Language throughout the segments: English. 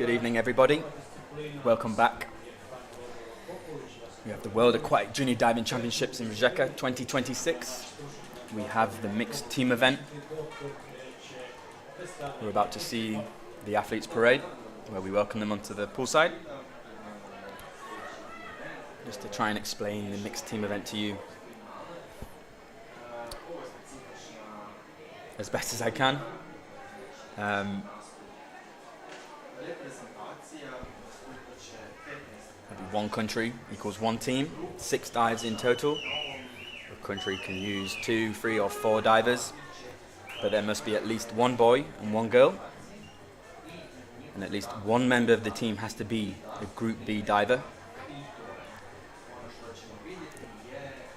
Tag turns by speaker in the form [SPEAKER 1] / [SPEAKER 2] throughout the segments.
[SPEAKER 1] Good evening, everybody. Welcome back. We have the World Aquatic Junior Diving Championships in Rijeka 2026. We have the mixed team event. We're about to see the athletes parade, where we welcome them onto the poolside. Just to try and explain the mixed team event to you as best as I can. One country equals one team, 6 dives in total. A country can use 2, 3 or 4 divers, but there must be at least one boy and one girl. And at least one member of the team has to be a Group B diver.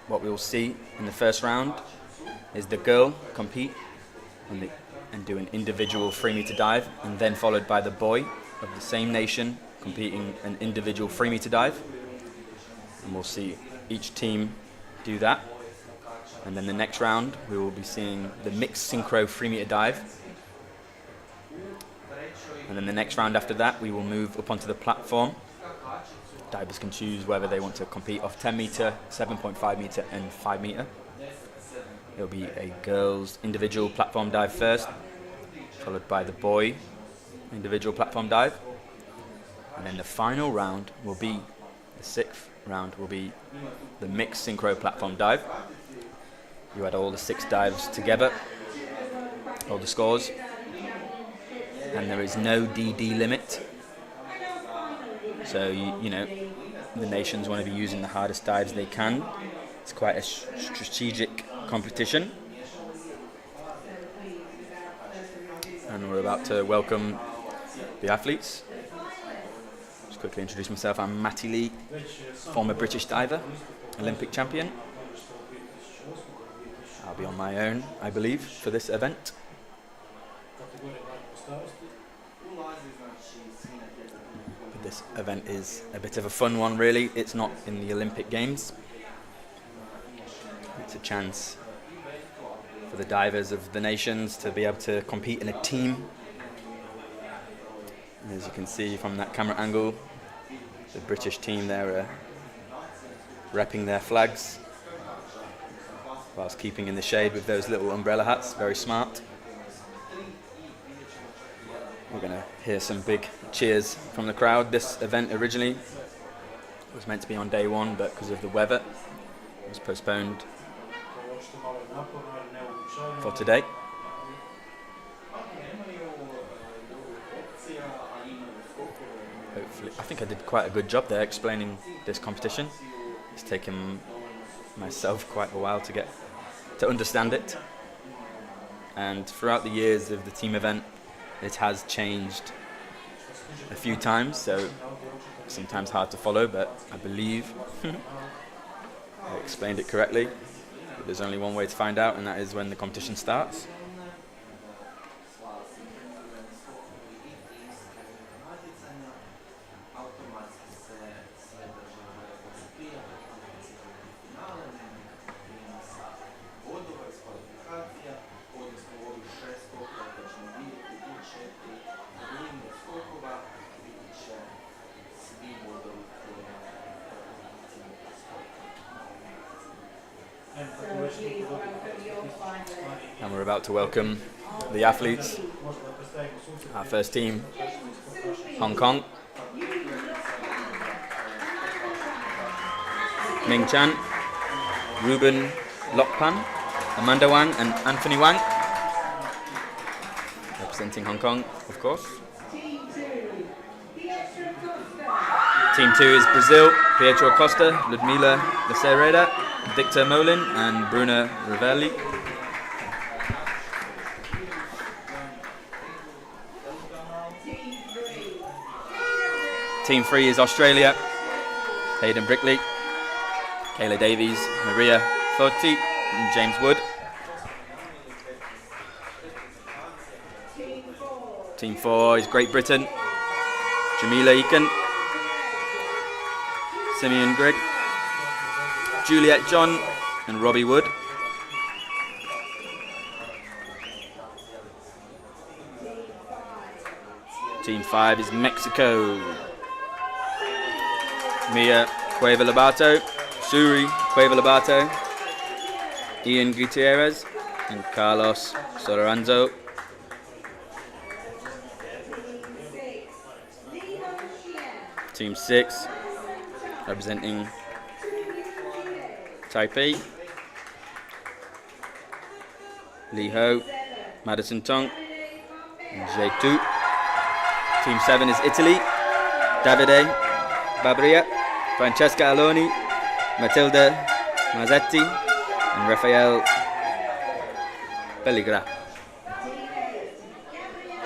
[SPEAKER 1] What we will see in the first round is the girl compete and do an individual 3-meter dive, and then followed by the boy of the same nation competing an individual 3-meter dive. And we'll see each team do that. And then the next round we will be seeing the mixed synchro 3-meter dive. And then the next round after that we will move up onto the platform. Divers can choose whether they want to compete off 10 meter, 7.5 meter and 5 meter. It will be a girls individual platform dive first, followed by the boy individual platform dive. And then the final round will be, the 6th round will be the mixed synchro platform dive. You add all the 6 dives together, all the scores, and there is no DD limit. So, you know, the nations want to be using the hardest dives they can. It's quite a strategic competition. And we're about to welcome the athletes. Just quickly introduce myself. I'm Matty Lee, former British diver, Olympic champion. I'll be on my own, I believe, for this event. But this event is a bit of a fun one, really. It's not in the Olympic Games. It's a chance for the divers of the nations to be able to compete in a team. And as you can see from that camera angle, the British team there are repping their flags whilst keeping in the shade with those little umbrella hats. Very smart. We're going to hear some big cheers from the crowd. This event originally was meant to be on day 1, but because of the weather it was postponed for today. Hopefully, I think I did quite a good job there explaining this competition. It's taken myself quite a while to understand it. And throughout the years of the team event, it has changed a few times, so sometimes hard to follow, but I believe I explained it correctly. But there's only one way to find out, and that is when the competition starts. And we're about to welcome the athletes. Our first team, Hong Kong. Ming Chan, Ruben Lokpan, Amanda Wang and Anthony Wang. Representing Hong Kong, of course. Team 2 is Brazil, Pietro Costa, Ludmila Lacerda, Victor Molin and Bruna Rivelli. Team 3 is Australia, Hayden Brickley, Kayla Davies, Maria Foti and James Wood. Team 4 is Great Britain, Jamila Eakin, Simeon Grigg, Juliet John and Robbie Wood. Team 5 is Mexico. Mia Cueva Lobato, Suri Cueva Lobato, Ian Gutierrez, and Carlos Soloranzo. Team 6, representing Taipei, Li Ho, Madison Tong, and J2. Team 7 is Italy, Davide Babria, Francesca Aloni, Matilda Mazzetti, and Rafael Pelligra.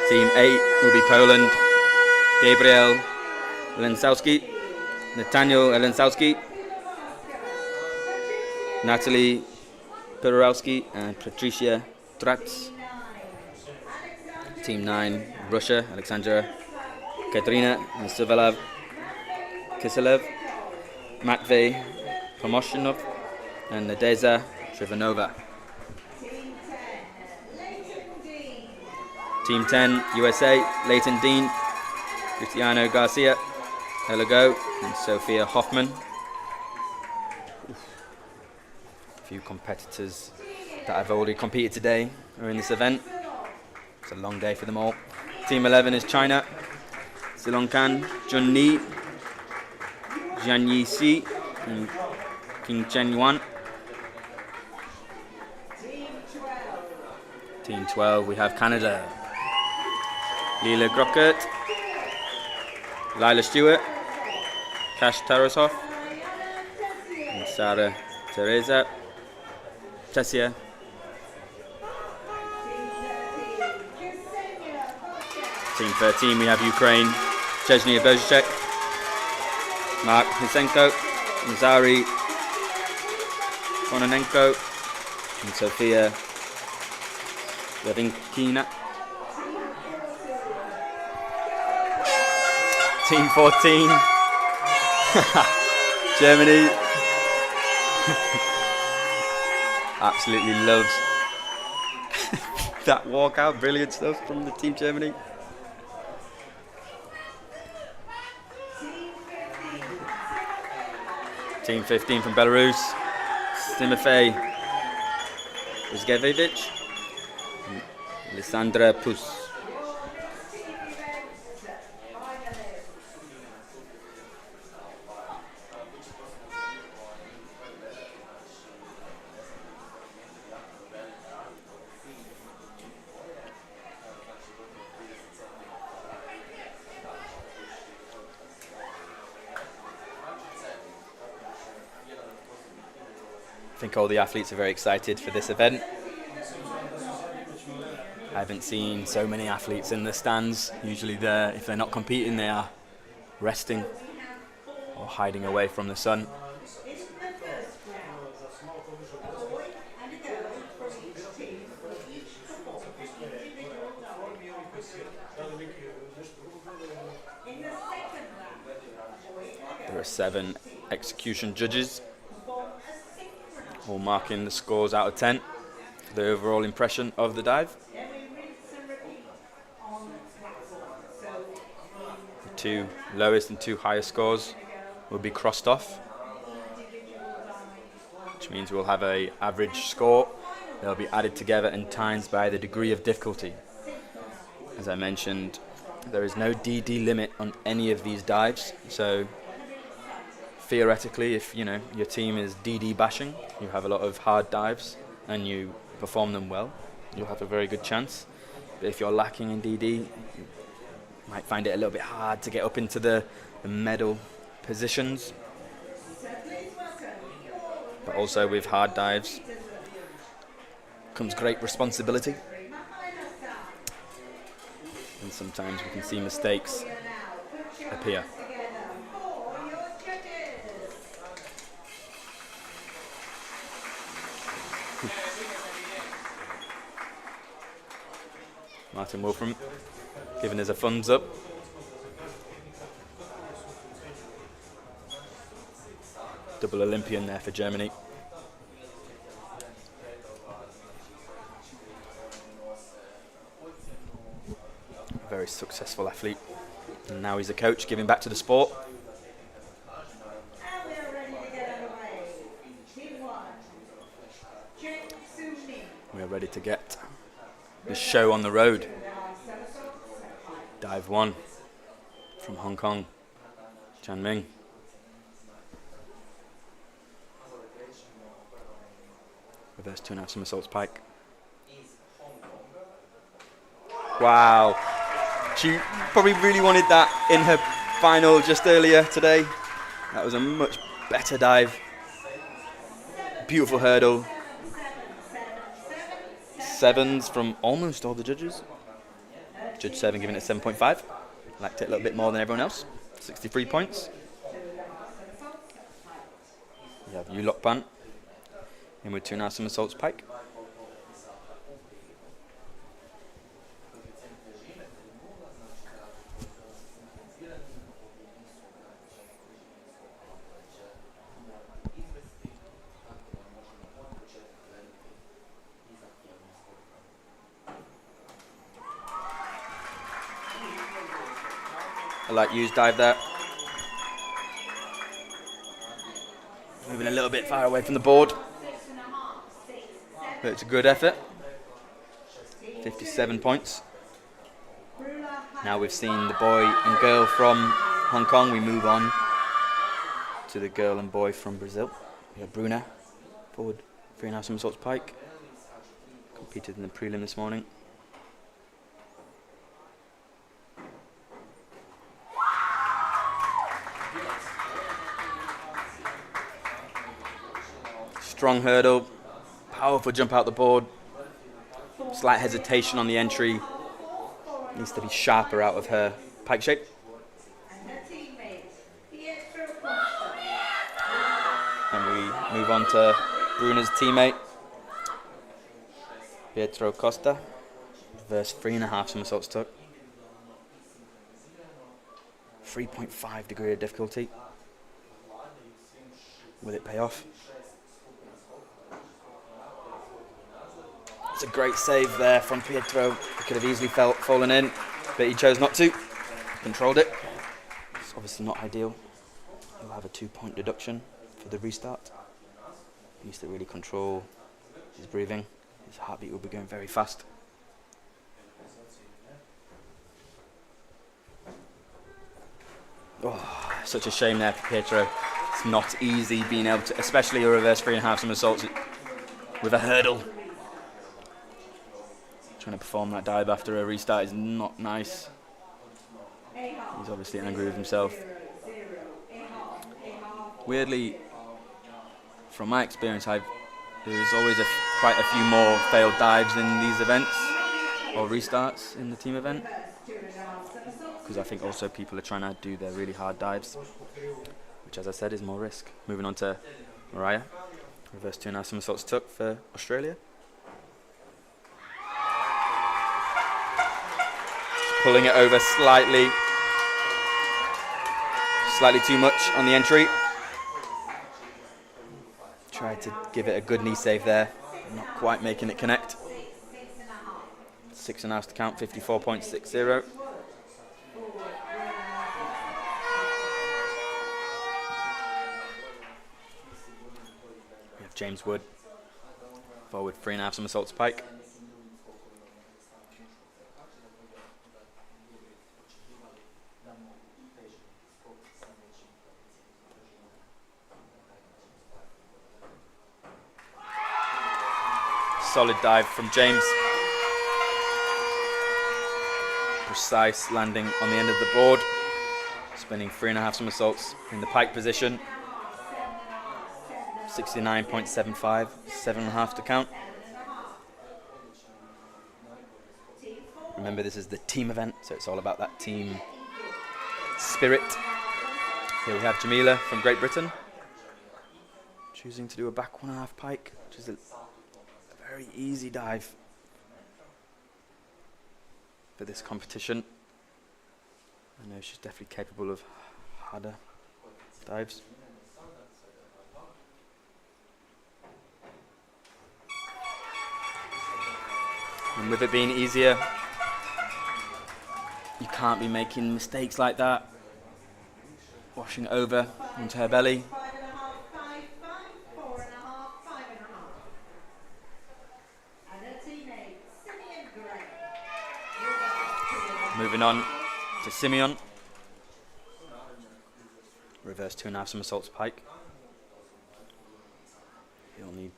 [SPEAKER 1] Team 8 will be Poland, Gabriel Lensowski, Nathaniel Lensowski, Natalie Perowski, and Patricia Tratz. Team 9, Russia, Alexandra Katerina Suvalov Kiselev, Matvey Pomoshinov, and Nadeza Trivanova. Team 10, USA, Leighton Dean, Cristiano Garcia, Ella Go, and Sophia Hoffman. A few competitors that have already competed today are in this event. It's a long day for them all. Team 11 is China, Silong Kan, Jun Ni, Jian Yi Si, and King Chen Yuan. Team 12, we have Canada, Lila Grockert, Lila Stewart, Kash Tarasov, and Sarah Teresa Tessia. Team 13, we have Ukraine, Chechnya Bozhacek, Mark Hisenko, Nazari Kononenko, and Sofia Levinkina. Team 14, Germany. Absolutely loves that walkout. Brilliant stuff from the Team Germany. Team 15 from Belarus, Timofey Uzgevich, Lysandra Pus. I think all the athletes are very excited for this event. I haven't seen so many athletes in the stands. Usually if they're not competing, they are resting or hiding away from the sun. There are 7 execution judges, all marking the scores out of 10 for the overall impression of the dive. The 2 lowest and 2 highest scores will be crossed off, which means we'll have an average score. They'll be added together and times by the degree of difficulty. As I mentioned, there is no DD limit on any of these dives, so theoretically, if your team is DD bashing, you have a lot of hard dives and you perform them well, you'll have a very good chance. But if you're lacking in DD, you might find it a little bit hard to get up into the medal positions. But also with hard dives comes great responsibility, and sometimes we can see mistakes appear. Martin Wolfram giving us a thumbs up. Double Olympian there for Germany. very successful athlete. And now he's a coach, giving back to the sport. We're ready to get the show on the road. Dive 1 from Hong Kong, Chan Ming. Reverse 2.5 somersaults pike. Wow. She probably really wanted that in her final just earlier today. That was a much better dive. Beautiful hurdle. 7s from almost all the judges. Judge 7 giving it 7.5. Liked it a little bit more than everyone else. 63 points. We have Yu Lok Pan in with 2.5 somersaults pike. I like Yu's dive there. Moving a little bit far away from the board. But it's a good effort. 57 points. Now we've seen the boy and girl from Hong Kong. We move on to the girl and boy from Brazil. We have Bruna, forward 3.5 somersaults pike. Competed in the prelim this morning. Strong hurdle, powerful jump out the board, slight hesitation on the entry, needs to be sharper out of her pike shape. And we move on to Bruna's teammate, Pietro Costa, reverse 3.5 somersaults tuck. 3.5 degree of difficulty. Will it pay off? It's a great save there from Pietro. He could have easily fallen in, but he chose not to. Controlled it. It's obviously not ideal. He'll have a 2-point deduction for the restart. He needs to really control his breathing. His heartbeat will be going very fast. Oh, such a shame there for Pietro. It's not easy being able to, especially a reverse 3.5 somersaults with a hurdle. Trying to perform that dive after a restart is not nice. He's obviously angry with himself. Weirdly, from my experience, there's always quite a few more failed dives in these events, or restarts in the team event. Because I think also people are trying to do their really hard dives, which, as I said, is more risk. Moving on to Mariah. Reverse 2.5 somersaults tuck for Australia. Pulling it over slightly too much on the entry. Tried to give it a good knee save there, not quite making it connect. 6.5 to count, 54.60. We have James Wood, forward 3.5 somersaults pike. Solid dive from James. Precise landing on the end of the board. Spinning 3.5 somersaults in the pike position. 69.75, 7.5 to count. Remember, this is the team event, so it's all about that team spirit. Here we have Jamila from Great Britain, choosing to do a back 1.5 pike, which is a very easy dive for this competition. I know she's definitely capable of harder dives. And with it being easier, You can't be making mistakes like that. Washing it over onto her belly. Moving on to Simeon. Reverse 2.5 somersaults pike. He'll need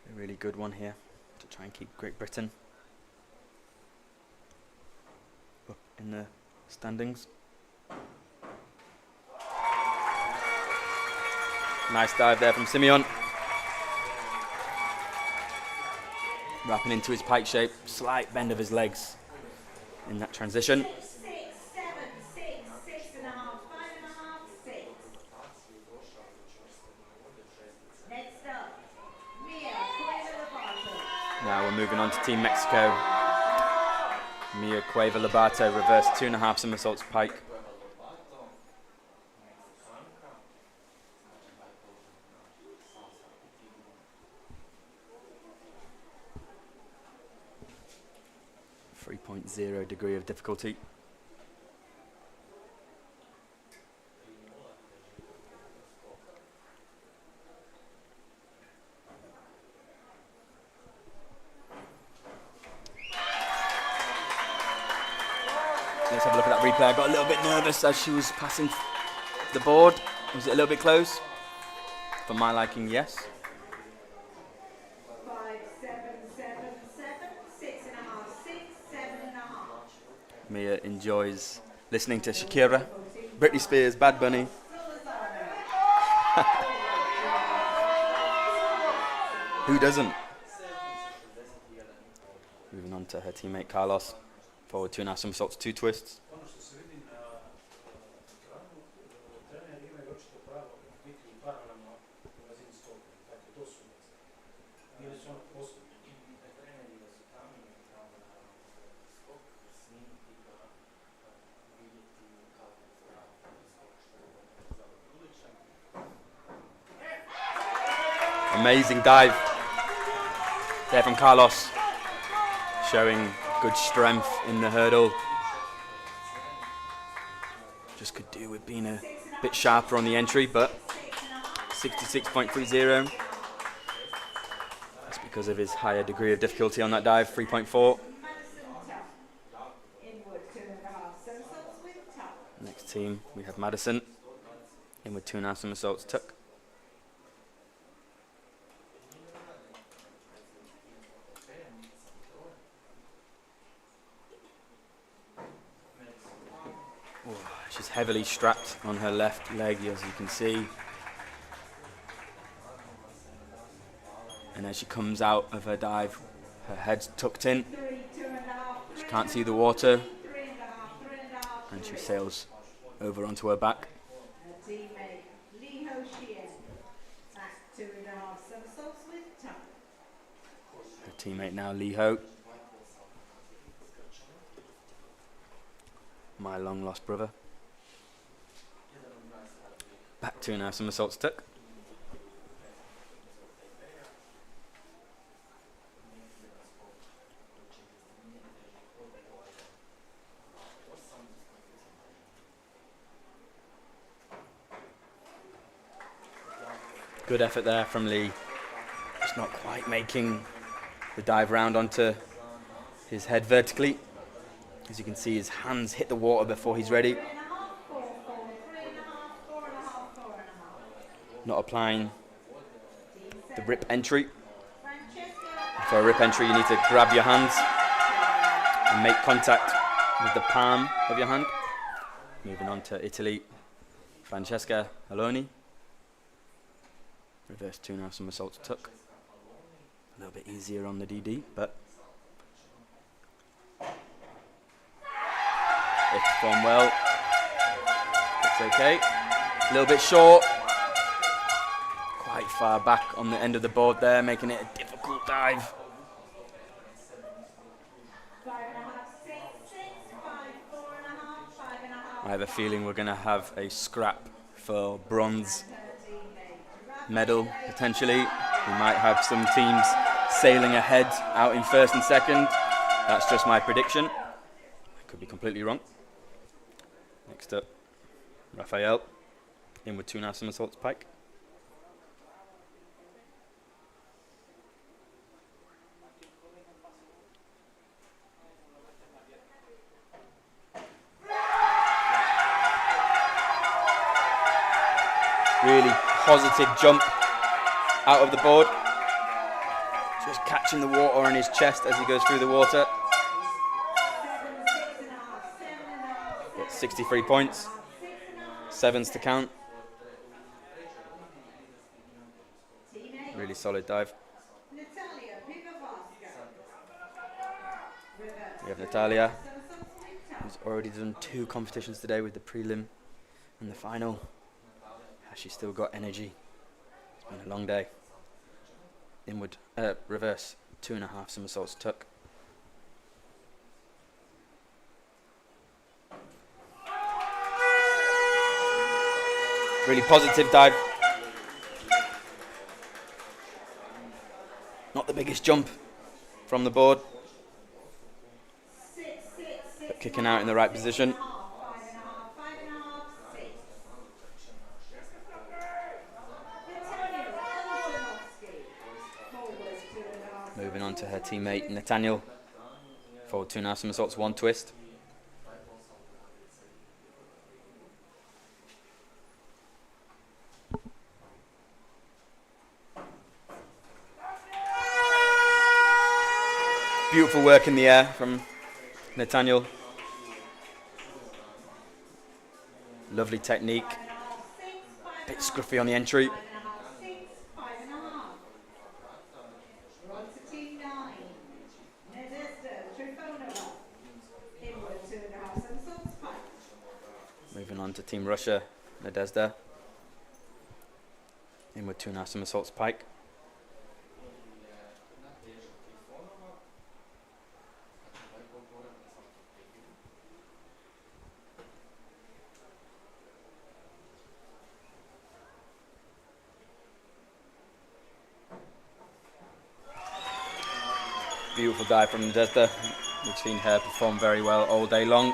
[SPEAKER 1] a really good one here to try and keep Great Britain up in the standings. Nice dive there from Simeon. Wrapping into his pike shape, slight bend of his legs in that transition. Now we're moving on to Team Mexico. Mia Cueva Lobato, reverse 2.5 somersaults pike. .0 degree of difficulty. Let's have a look at that replay. I got a little bit nervous as she was passing the board. Was it a little bit close? For my liking, yes.
[SPEAKER 2] 5, 7, 7, 7, 6.5, 6, 7.5.
[SPEAKER 1] Mia enjoys listening to Shakira, Britney Spears, Bad Bunny. Who doesn't? Moving on to her teammate Carlos. Forward 2.5 somersaults, 2 twists. Amazing dive there from Carlos, showing good strength in the hurdle. Just could do with being a bit sharper on the entry, but 66.30. That's because of his higher degree of difficulty on that dive, 3.4. Next team, we have Madison, in with 2.5 somersaults tuck. She's heavily strapped on her left leg, as you can see. And as she comes out of her dive, her head's tucked in. She can't see the water. And she sails over onto her back. Her teammate now, Liho. My long lost brother. Back 2.5 somersaults tuck. Good effort there from Lee. Just not quite making the dive round onto his head vertically. As you can see, his hands hit the water before he's ready. Not applying the rip entry. For a rip entry, you need to grab your hands and make contact with the palm of your hand. Moving on to Italy, Francesca Aloni. Reverse 2.5 somersaults tuck. A little bit easier on the DD, but it's performed well. It's okay. A little bit short. Quite far back on the end of the board there, making it a difficult dive.
[SPEAKER 2] 5.5, 6, 6, 5, 4.5, 5.5.
[SPEAKER 1] I have a feeling we're going to have a scrap for bronze medal, potentially. We might have some teams sailing ahead out in first and second. That's just my prediction. could be completely wrong. Next up, Raphael, in with 2.5 somersaults pike. Really positive jump out of the board. Just catching the water on his chest as he goes through the water. Got 63 points. 7s to count. Really solid dive. We have Natalia, who's already done 2 competitions today with the prelim and the final. She's still got energy. It's been a long day. Inward, reverse, 2.5 somersaults tuck. Really positive dive. Not the biggest jump from the board, but kicking out in the right position. Moving on to her teammate Nathaniel. Forward 2.5 somersaults, 1 twist. Beautiful work in the air from Nathaniel. Lovely technique. Bit scruffy on the entry. Moving on to Team Russia, Nadezhda. In with 2.5 somersaults pike. Beautiful dive from Nadezhda. We've seen her perform very well all day long.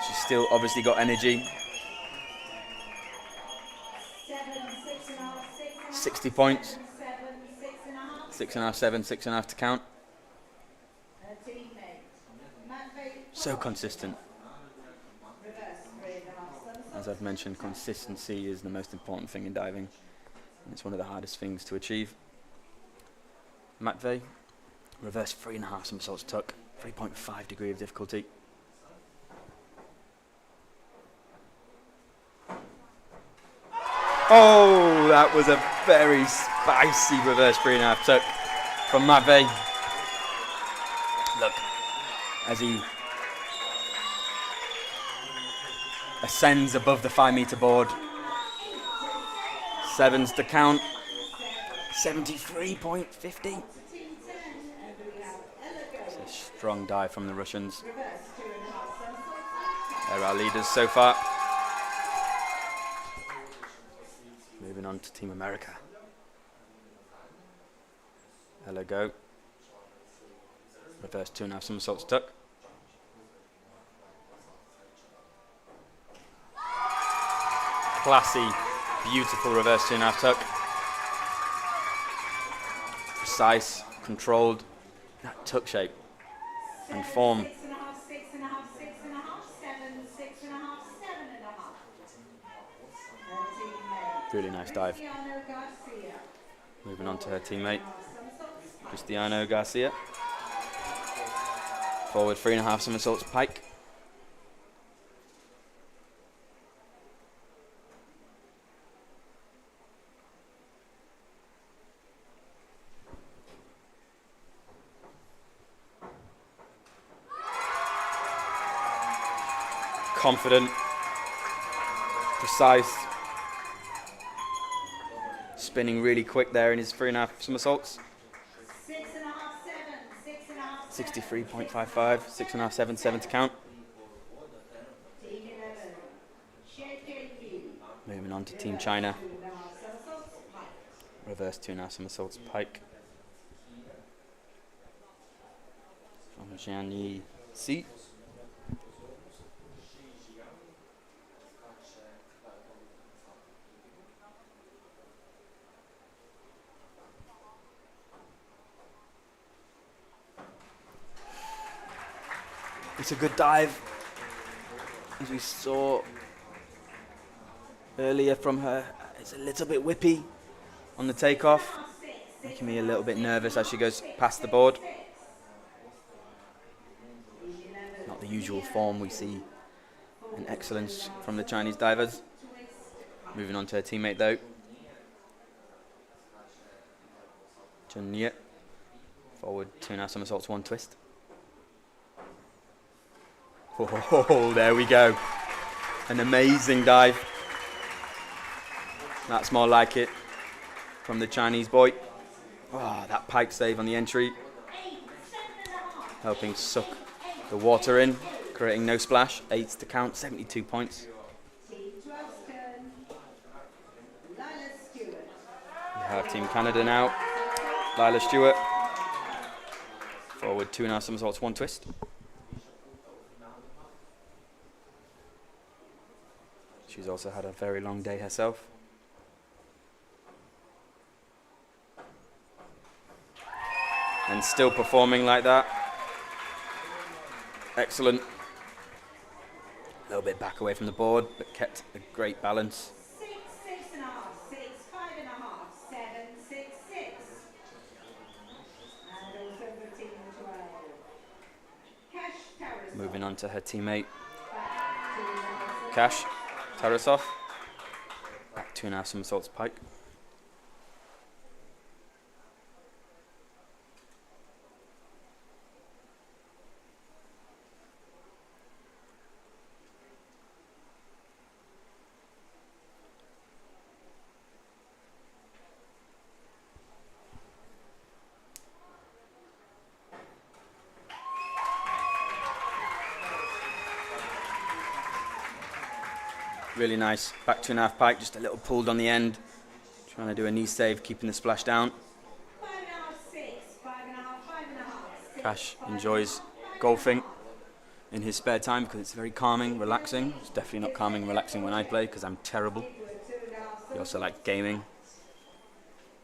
[SPEAKER 1] She's still obviously got energy. 60 points. 6.5, 7, 6.5 to count. So consistent. As I've mentioned, consistency is the most important thing in diving. And it's one of the hardest things to achieve. Matvey, reverse 3.5 somersaults tuck, 3.5 degree of difficulty. Oh, that was a very spicy reverse 3.5 tuck from Matvey. Look, as he ascends above the 5-meter board. 7s to count. 73.50. It's a strong dive from the Russians. They're our leaders so far. Moving on to Team America. Ella go. Reverse 2.5 somersaults tuck. Classy, beautiful reverse 2.5 tuck. Precise, controlled, that tuck shape and form. Really nice dive. Moving on to her teammate, Cristiano Garcia. Forward 3.5 somersaults pike. Confident, precise, spinning really quick there in his 3.5 somersaults. 63.55, 6.5, 7, 7 to count. Moving on to Team China. Reverse 2.5 somersaults pike. From Jian Yi Si. It's a good dive, as we saw earlier from her. It's a little bit whippy on the takeoff, making me a little bit nervous as she goes past the board. Not the usual form we see in excellence from the Chinese divers. Moving on to her teammate though. Chun-Ye. Forward 2.5 somersaults, 1 twist. Oh, there we go. An amazing dive. That's more like it from the Chinese boy. Oh, that pike save on the entry. Helping suck the water in, creating no splash. 8s to count, 72 points. We have Team Canada now. Lila Stewart. Forward 2.5 somersaults, 1 twist. She's also had a very long day herself. And still performing like that. Excellent. A little bit back away from the board, but kept a great balance.
[SPEAKER 2] 6, 6.5, 6, 5.5, 7, 6, 6. And also for team 12. Cash Tarasov.
[SPEAKER 1] Moving on to her teammate, Cash Tarasov. Back 2.5 somersaults pike. Really nice. Back 2.5 pike, just a little pulled on the end. Trying to do a knee save, keeping the splash down.
[SPEAKER 2] 5.5, 6, 5.5, 5.5.
[SPEAKER 1] Cash enjoys golfing in his spare time because it's very calming, relaxing. It's definitely not calming and relaxing when I play because I'm terrible. He also likes gaming.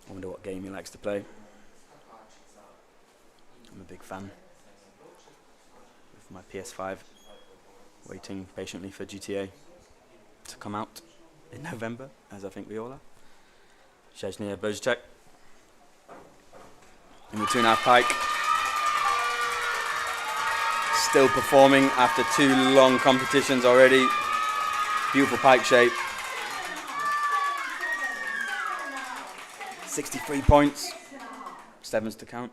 [SPEAKER 1] I wonder what game he likes to play. I'm a big fan with my PS5, waiting patiently for GTA to come out in November, as I think we all are. Szczesny Bozcek in the 2.5 pike. Still performing after 2 long competitions already. Beautiful pike shape. 63 points. 7s to count.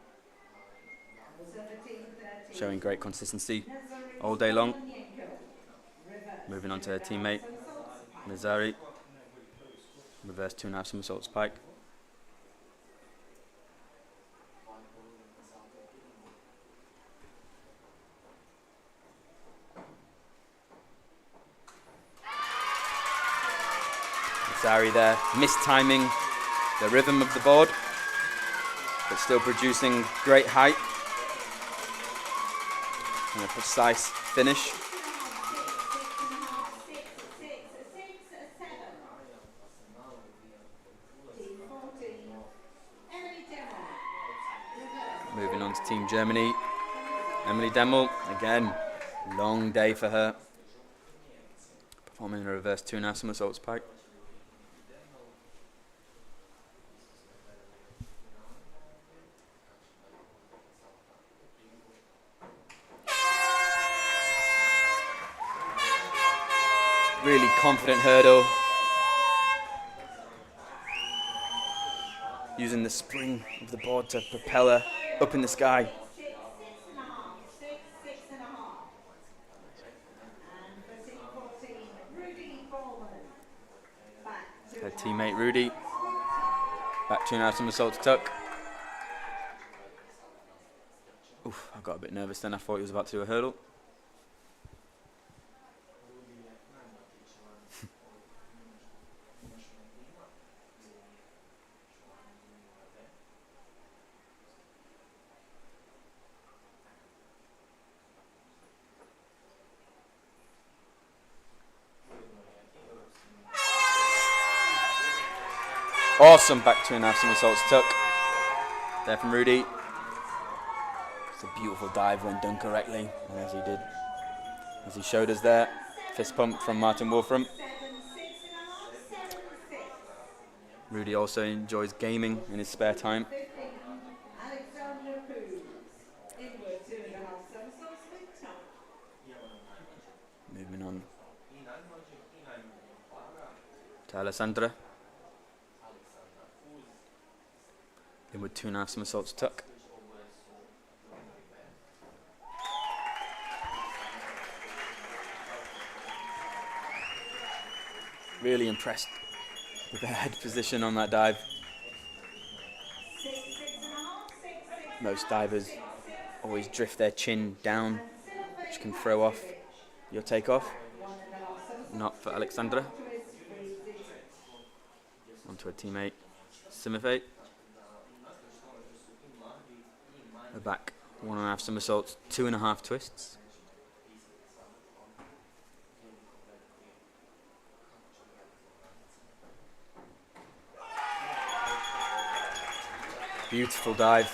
[SPEAKER 1] Showing great consistency all day long. Moving on to her teammate, Nazari. Reverse 2.5 somersaults pike. Nazari there, mistiming the rhythm of the board, but still producing great height and a precise finish. Moving on to Team Germany, Emily Demmel, again, long day for her. Performing a reverse 2.5 somersaults pike. Really confident hurdle. Using the spring of the board to propel her up in the sky. Her teammate Rudy. Back 2.5 somersaults tuck. Oof, I got a bit nervous then. I thought he was about to do a hurdle. Awesome back 2.5 somersaults tuck there from Rudy. It's a beautiful dive when done correctly, and as he did. As he showed us there, fist pump from Martin Wolfram.
[SPEAKER 2] 7, 6.5, 7, 6.
[SPEAKER 1] Rudy also enjoys gaming in his spare time.
[SPEAKER 2] 15. Alexander Cruz. Inward 2.5 somersaults with top.
[SPEAKER 1] Moving on to Alessandra. Inward 2.5 somersaults tuck. Really impressed with the head position on that dive.
[SPEAKER 2] 6, 6.5, 6, 6.
[SPEAKER 1] Most divers always drift their chin down, which can throw off your takeoff. Not for Alexandra. Onto her teammate, Simifate. Her back, 1.5 somersaults, 2.5 twists. Beautiful dive.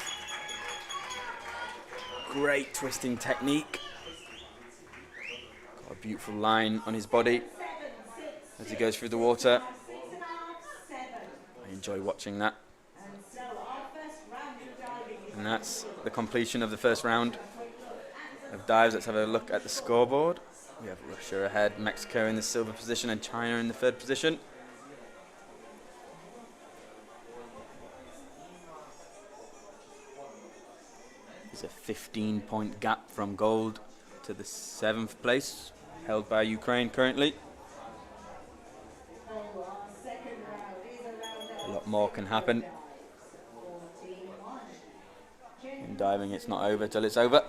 [SPEAKER 1] Great twisting technique. Got a beautiful line on his body as he goes through the water. I enjoy watching that. And that's the completion of the first round of dives. Let's have a look at the scoreboard. We have Russia ahead, Mexico in the silver position, and China in the third position. There's a 15-point gap from gold to the 7th place, held by Ukraine currently. A lot more can happen. In diving, it's not over till it's over.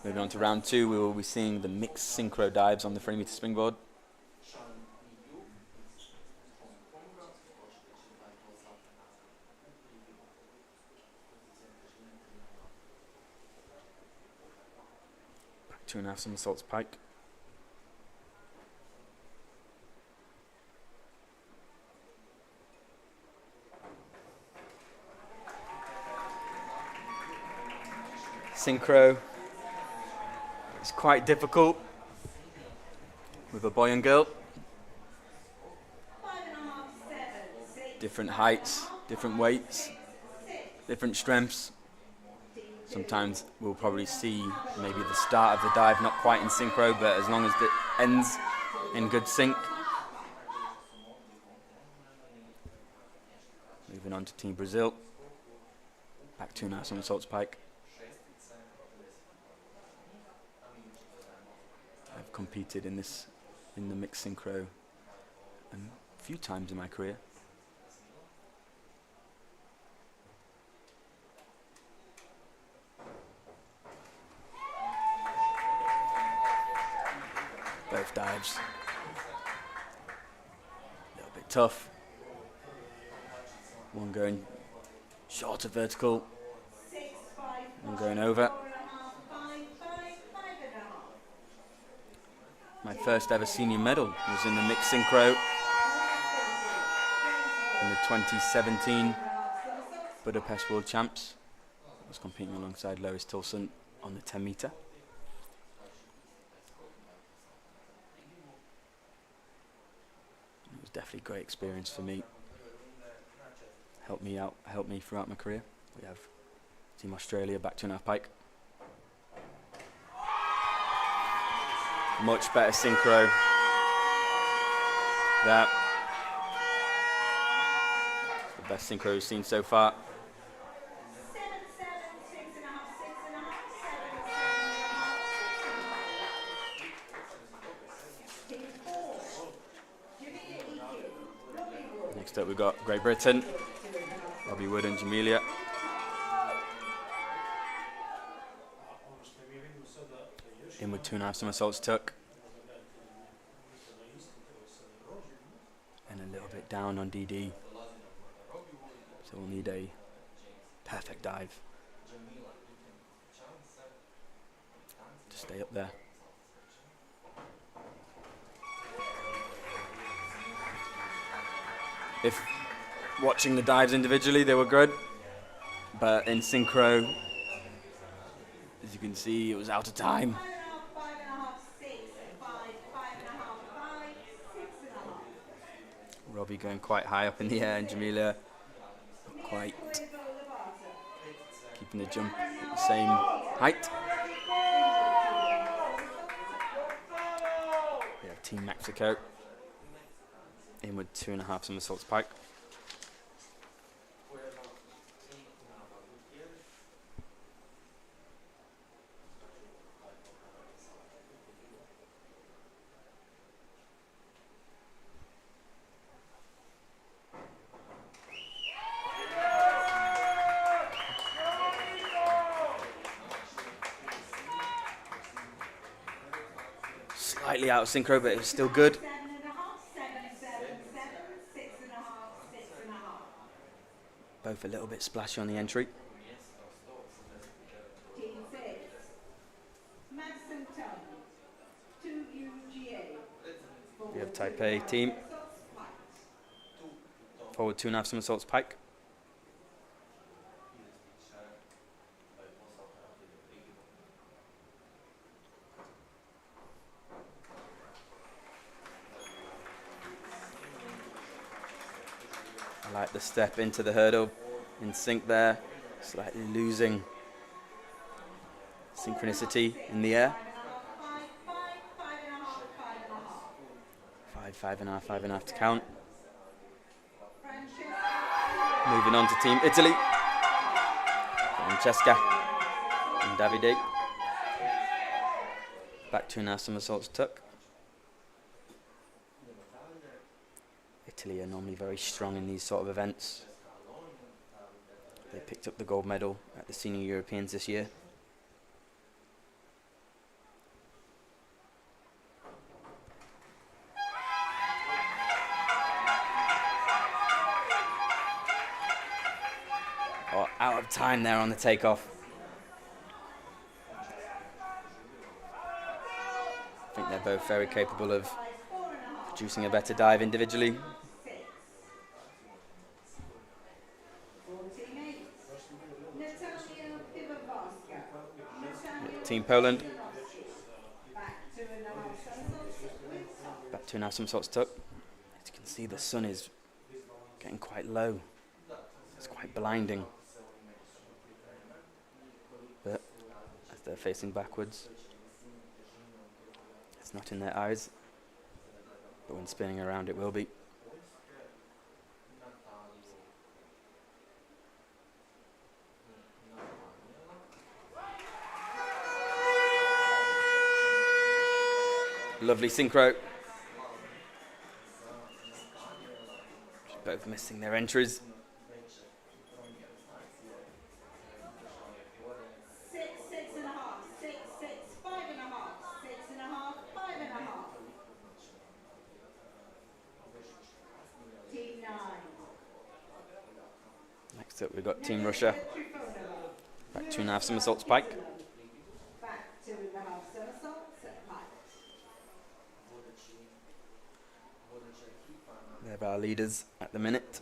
[SPEAKER 1] Moving on to round 2, we will be seeing the mixed synchro dives on the 3-meter springboard. Back 2.5 somersaults pike. Synchro is quite difficult with a boy and girl.
[SPEAKER 2] 5.5, 7, 6.
[SPEAKER 1] Different heights, different weights, different strengths. Sometimes we'll probably see maybe the start of the dive not quite in synchro, but as long as it ends in good sync. Moving on to Team Brazil. Back 2.5 somersaults pike. I've competed in the mixed synchro a few times in my career. Both dives a little bit tough. One going short of vertical,
[SPEAKER 2] 6, 5,
[SPEAKER 1] one going over.
[SPEAKER 2] 4.5, 5, 5, 5.5.
[SPEAKER 1] My first ever senior medal was in the mixed synchro in the 2017 Budapest World Champs. I was competing alongside Lois Tilson on the 10 meter. It was definitely a great experience for me. Helped me throughout my career. We have Team Australia back 2.5 pike. Much better synchro. That the best synchro we've seen so far.
[SPEAKER 2] 7, 7, 6.5, 6.5, 7,
[SPEAKER 1] Next up we've got Great Britain, Robbie Wood and Jamelia. In with 2.5 somersaults tuck. And a little bit down on DD. So we'll need a perfect dive to stay up there. If watching the dives individually, they were good, but in synchro, As you can see, it was out of time.
[SPEAKER 2] 5 and a half, 5 and a half, 6, 5, 5 and a half, 5, 6 and a half.
[SPEAKER 1] Robbie going quite high up in the air, and Jamila not quite keeping the jump at the same height. We have Team Mexico in with 2.5 somersaults pike. Slightly out of synchro, but it was still good.
[SPEAKER 2] 7 and a half, 7, 7, 7, 6 and a half, 6 and a half.
[SPEAKER 1] Both a little bit splashy on the entry.
[SPEAKER 2] Team 6. Madison Tone. 2 UGA.
[SPEAKER 1] We have Type A team. Forward 2.5 somersaults pike. I like the step into the hurdle in sync there, slightly losing synchronicity in the air. 5, 5.5 to count. Moving on to Team Italy. Francesca and Davide. Back 2.5 somersaults tuck. Italy are normally very strong in these sort of events. They picked up the gold medal at the Senior Europeans this year. Oh, out of time there on the takeoff. I think they're both very capable of producing a better dive individually. Team Poland. Back 2.5 somersaults tuck. As you can see, the sun is getting quite low. It's quite blinding. But as they're facing backwards, it's not in their eyes. But when spinning around, it will be. Lovely synchro. Just both missing their entries.
[SPEAKER 2] 6, 6 and a half, 6, 6, 5 and a half, 6 and a half, 5 and a half. Team 9.
[SPEAKER 1] Next up, we've got Team Russia. Back 2.5 somersaults pike.
[SPEAKER 2] Back 2.5 somersaults at pike.
[SPEAKER 1] They're our leaders at the minute.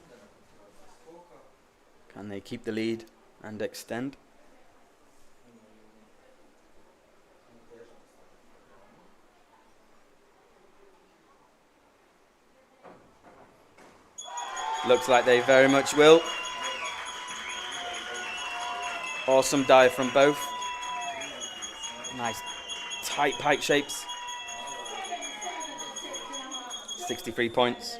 [SPEAKER 1] Can they keep the lead and extend? Looks like they very much will. Awesome dive from both. Nice tight pike shapes. 63 points.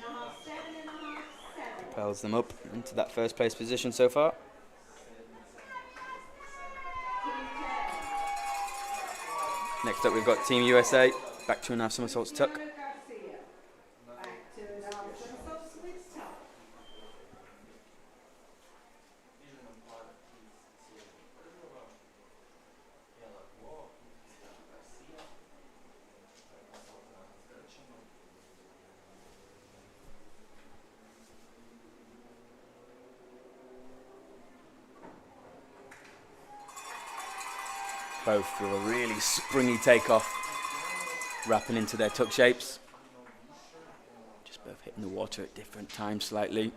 [SPEAKER 1] Propels them up into that first place position so far. Next up we've got Team USA. Back 2.5 somersaults tuck.
[SPEAKER 2] Back 2.5 somersaults with tuck.
[SPEAKER 1] Both with a really springy takeoff, wrapping into their tuck shapes. Just both hitting the water at different times slightly.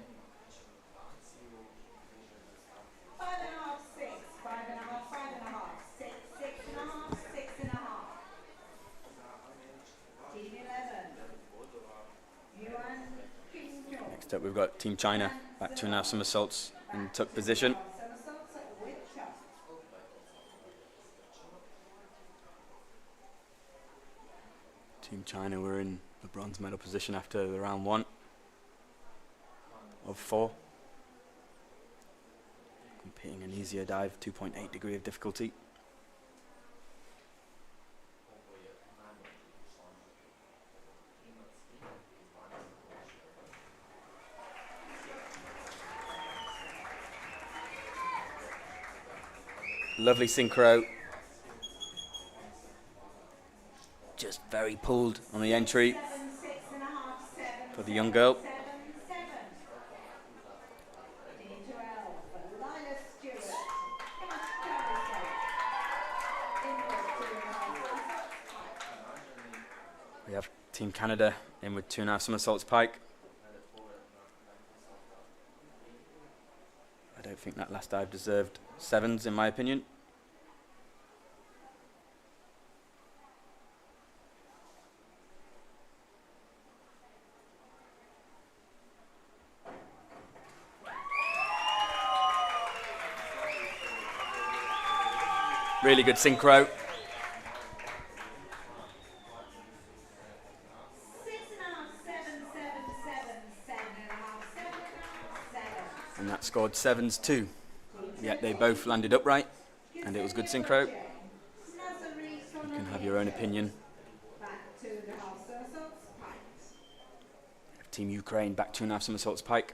[SPEAKER 2] 5 and a half, 6, 5 and a half, 5 and a half, 6, 6,
[SPEAKER 1] Next up we've got Team China, back 2.5 somersaults in tuck position. Team China were in the bronze medal position after the round 1 of 4. Competing an easier dive, 2.8 degree of difficulty. Lovely synchro. Just very pulled on the entry for the young girl. We have Team Canada in with 2.5 somersaults pike. I don't think that last dive deserved 7s in my opinion. Really good synchro. And that scored 7s too. Yet they both landed upright and it was good synchro. You can have your own opinion. Team Ukraine back 2.5 somersaults pike.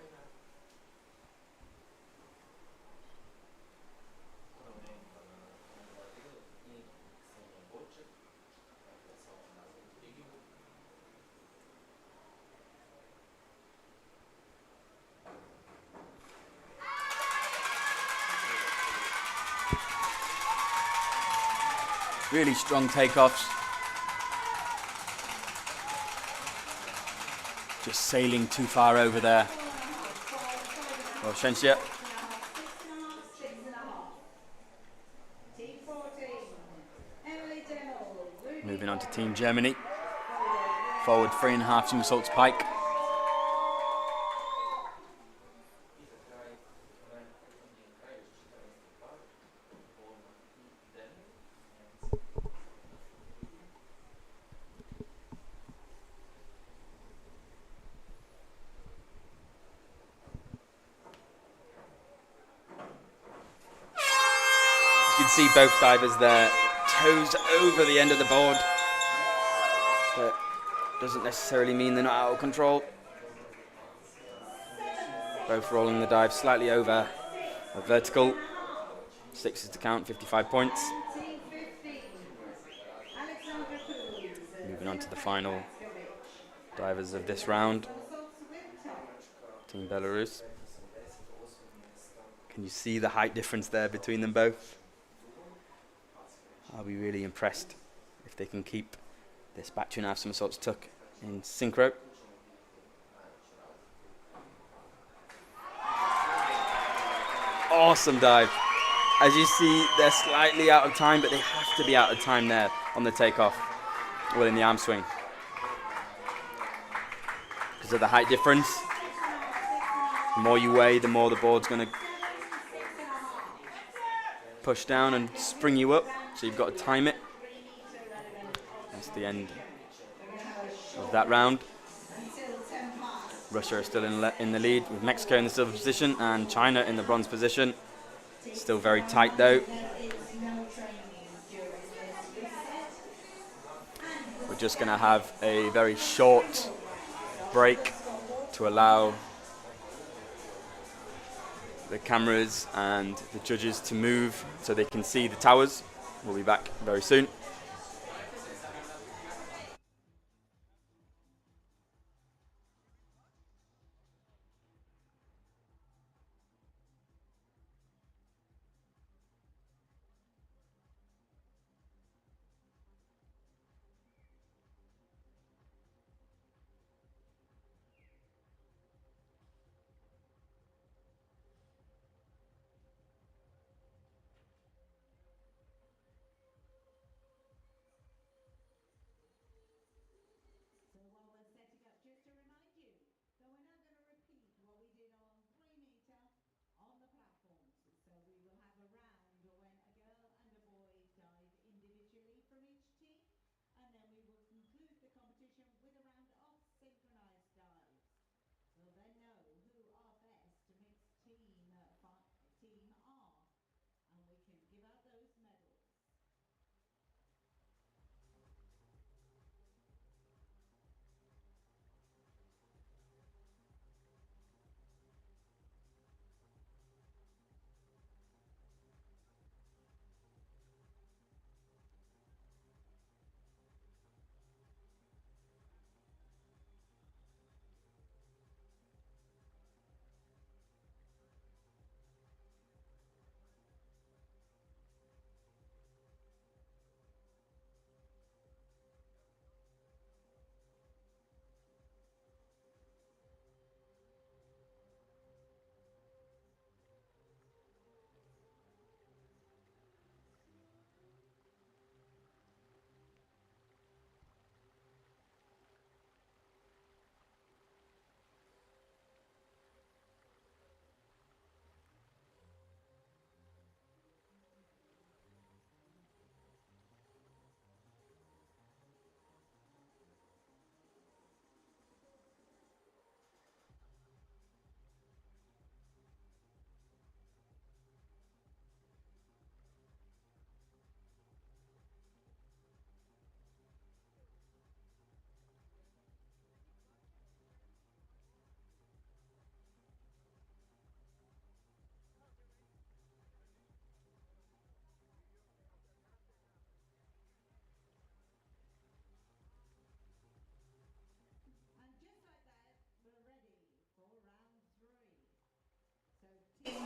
[SPEAKER 1] Really strong takeoffs. Just sailing too far over there. Well, Shenxia. Moving on to Team Germany. Forward 3.5 somersaults pike. You can see both divers there, toes over the end of the board. But doesn't necessarily mean they're not out of control. Both rolling the dive slightly over a vertical. 6 is to count, 55 points. Moving on to the final divers of this round. Team Belarus. Can you see the height difference there between them both? I'll be really impressed if they can keep this back 2.5 somersaults tuck in synchro. Awesome dive. As you see, they're slightly out of time, but they have to be out of time there on the takeoff, well, in the arm swing. Because of the height difference. The more you weigh, the more the board's going to push down and spring you up. So you've got to time it. That's the end of that round. Russia are still in the lead, with Mexico in the silver position and China in the bronze position. Still very tight though. We're just going to have a very short break to allow the cameras and the judges to move so they can see the towers. We'll be back very soon.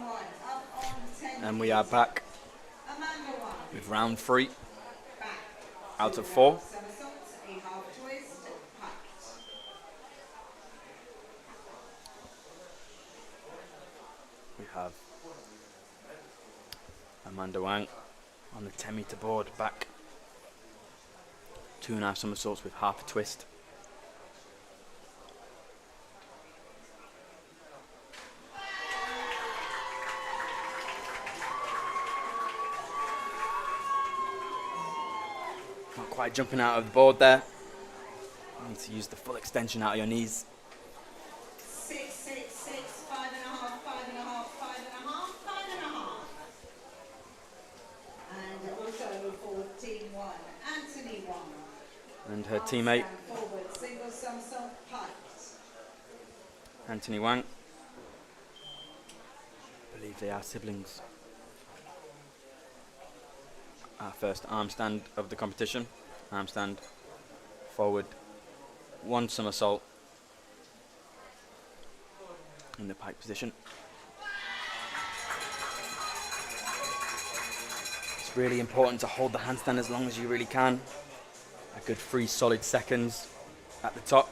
[SPEAKER 2] 1. Up on 10
[SPEAKER 1] And we are back
[SPEAKER 2] Amanda 1.
[SPEAKER 1] with round 3
[SPEAKER 2] Back.
[SPEAKER 1] out of 4.
[SPEAKER 2] Somersaults, a half twist, packed.
[SPEAKER 1] We have Amanda Wang on the 10-meter board, back 2.5 somersaults with half a twist. Not quite jumping out of the board there. You need to use the full extension out of your knees.
[SPEAKER 2] 6, 6, 6, 5.5, 5.5, 5.5, 5.5. And also for team 1, Anthony 1.
[SPEAKER 1] And her teammate,
[SPEAKER 2] Stand forward, single somersault, packed.
[SPEAKER 1] Anthony Wang. I believe they are siblings. Our first arm stand of the competition. Arm stand, forward, 1 somersault in the pike position. It's really important to hold the handstand as long as you really can. A good 3 solid seconds at the top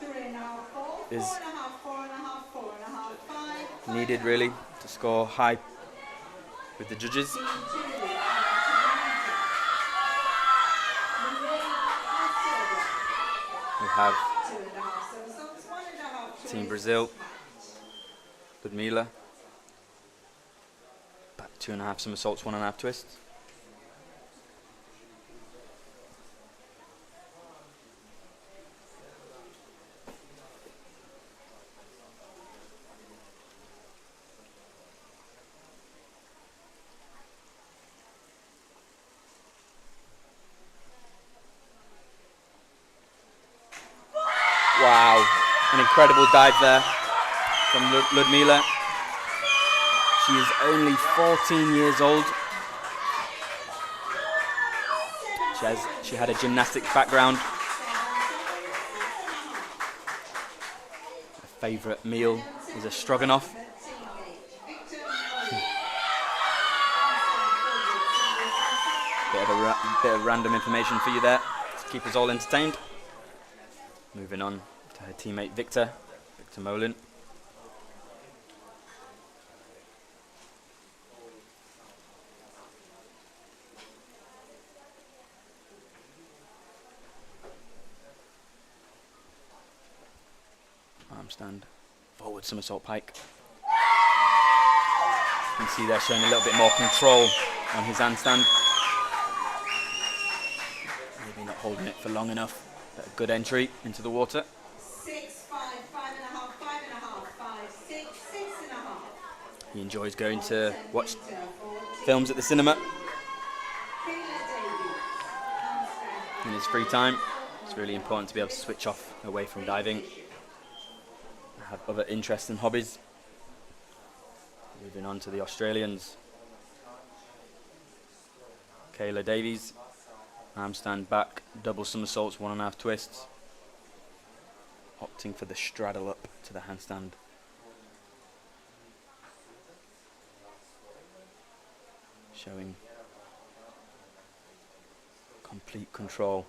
[SPEAKER 2] 3.5, 4,
[SPEAKER 1] is
[SPEAKER 2] 4.5, 4.5, 4.5, 5.
[SPEAKER 1] needed really to score high with the judges.
[SPEAKER 2] Team 2,
[SPEAKER 1] We have
[SPEAKER 2] 2.5 somersaults, 1.5
[SPEAKER 1] Team
[SPEAKER 2] twist,
[SPEAKER 1] Brazil,
[SPEAKER 2] packed.
[SPEAKER 1] Ludmila, back 2.5 somersaults, 1.5 twists. Wow, an incredible dive there from Ludmila. She is only 14 years old. She had a gymnastics background. Her favourite meal is a stroganoff. Bit of random information for you there to keep us all entertained. Moving on to her teammate Victor Molin. Arm stand, forward somersault pike. You can see they're showing a little bit more control on his handstand. Maybe not holding it for long enough, but a good entry into the water.
[SPEAKER 2] 6, 5, 5.5, 5.5, 5, 6, 6.5.
[SPEAKER 1] He enjoys going to watch films at the cinema in his free time. It's really important to be able to switch off away from diving, have other interests and hobbies. Moving on to the Australians. Kayla Davies, arm stand back, double somersaults, 1.5 twists. Opting for the straddle up to the handstand. Showing complete control.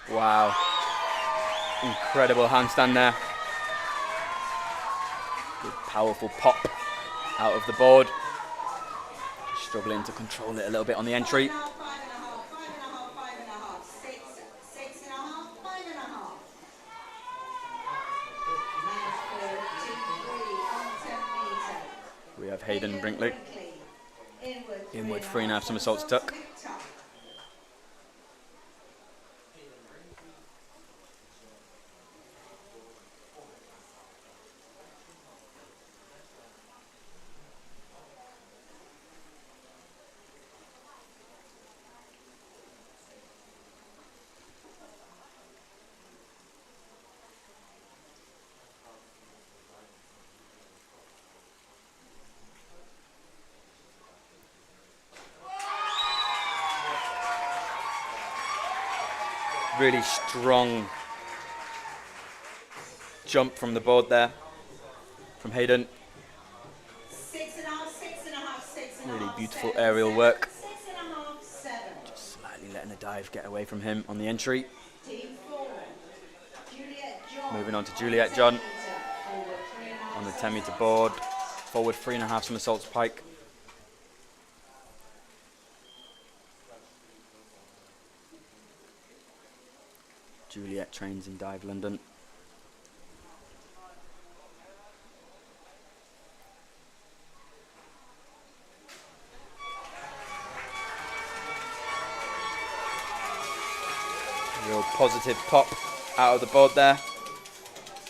[SPEAKER 1] Wow, incredible handstand there. Good powerful pop out of the board. Struggling to control it a little bit on the entry.
[SPEAKER 2] 5.5, 5.5, 5.5, 6, 6.5, 5.5. Now for team 3 on 10 meter.
[SPEAKER 1] We have Hayden Brinkley. Inward 3.5
[SPEAKER 2] 3.5
[SPEAKER 1] somersaults tuck.
[SPEAKER 2] Victor.
[SPEAKER 1] Really strong jump from the board there, from Hayden.
[SPEAKER 2] 6.5, 6.5, 6.5.
[SPEAKER 1] Really beautiful
[SPEAKER 2] 7,
[SPEAKER 1] aerial
[SPEAKER 2] 7,
[SPEAKER 1] work.
[SPEAKER 2] 6.5, 7.
[SPEAKER 1] Just slightly letting the dive get away from him on the entry.
[SPEAKER 2] Team 4. Juliet John.
[SPEAKER 1] Moving on to Juliet John
[SPEAKER 2] 10 meter. Forward 3.5.
[SPEAKER 1] on the 10 meter board. Forward 3.5 somersaults pike. Juliet trains in Dive London. Real positive pop out of the board there.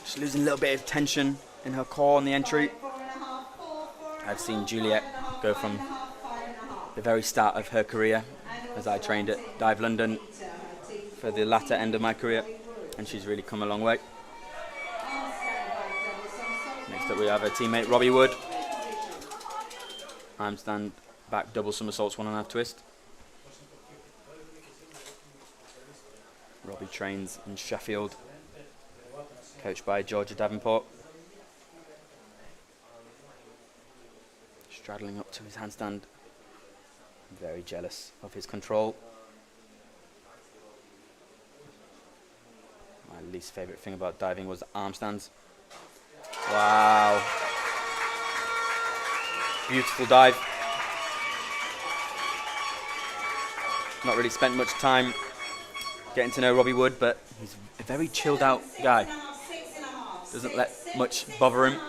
[SPEAKER 1] Just losing a little bit of tension in her core on the entry.
[SPEAKER 2] 4.5, 4,
[SPEAKER 1] I've seen Juliet go from the very start of her career, as I trained at Dive London for the latter end of my career, and she's really come a long way. Next up we have her teammate Robbie Wood. Arm stand back double somersaults 1.5 twist. Robbie trains in Sheffield, coached by Georgia Davenport. Straddling up to his handstand. I'm very jealous of his control. My least favourite thing about diving was the arm stands. Wow. Beautiful dive. Not really spent much time getting to know Robbie Wood, but he's a very chilled out guy. Doesn't let much bother him.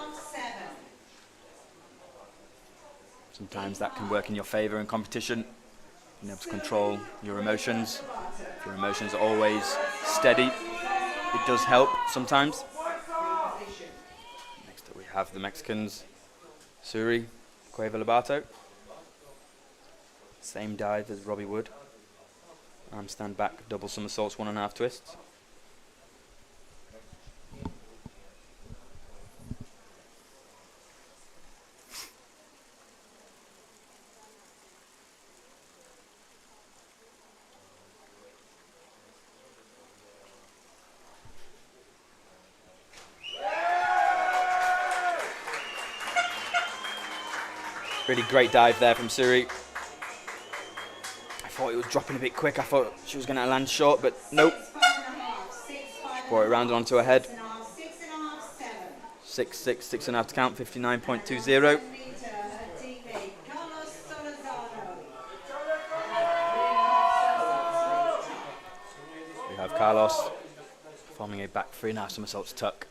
[SPEAKER 1] Sometimes that can work in your favour in competition. Being able to control your emotions. If your emotions are always steady, it does help sometimes. Next up we have the Mexicans, Suri Cueva Lobato. Same dive as Robbie Wood. Arm stand back, double somersaults, 1.5 twists. Really great dive there from Suri. I thought it was dropping a bit quick. I thought she was going to land short, but nope. Brought it round onto her head. 6, 6, 6.5 to count, 59.20. We have Carlos forming a back 3.5 somersaults tuck.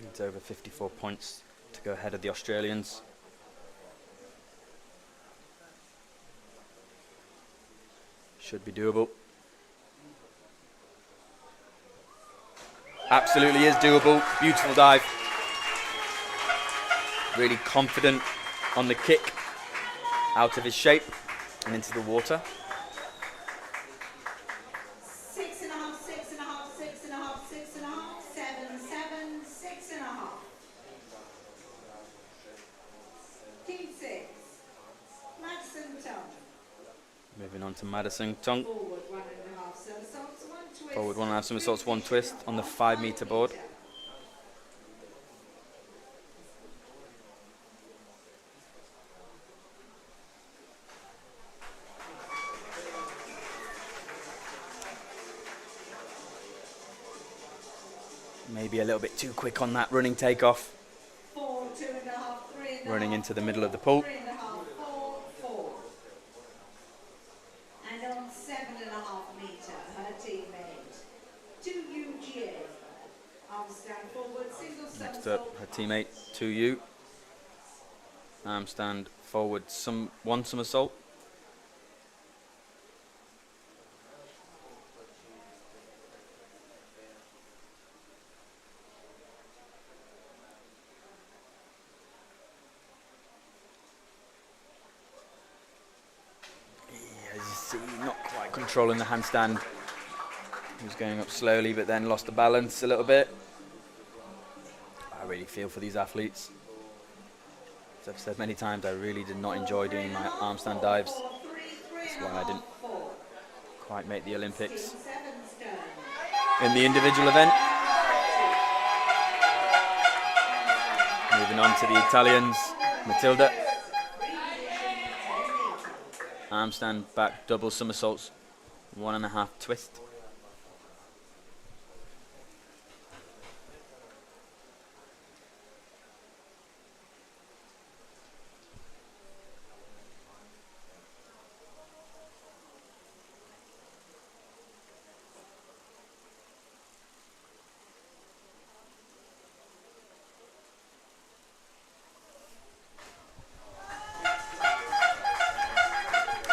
[SPEAKER 1] It's over 54 points to go ahead of the Australians. Should be doable. Absolutely is doable. Beautiful dive. Really confident on the kick out of his shape and into the water.
[SPEAKER 2] 6.5, 6.5, 6.5, 6.5, 7, 7, 6.5. Team 6, Madison Tong.
[SPEAKER 1] Moving on to Madison Tong.
[SPEAKER 2] Forward 1.5 somersaults, 1 twist.
[SPEAKER 1] Forward 1.5 somersaults, 1 twist on the 5 meter board. Maybe a little bit too quick on that running takeoff.
[SPEAKER 2] 4, 2.5, 3.5.
[SPEAKER 1] Running into the middle of the pool.
[SPEAKER 2] 3.5, 4, 4. And on 7.5 meter, her teammate, 2UGA. Arm stand forward, single
[SPEAKER 1] Next
[SPEAKER 2] somersault.
[SPEAKER 1] up, her teammate 2U. Arm stand forward, 1 somersault. As you see, not quite controlling the handstand. He was going up slowly, but then lost the balance a little bit. I really feel for these athletes. As I've said many times, I really did not enjoy doing my arm stand dives. That's why I didn't quite make the Olympics. In the individual event, moving on to the Italians, Matilda. Arm stand back double somersaults, 1.5 twist.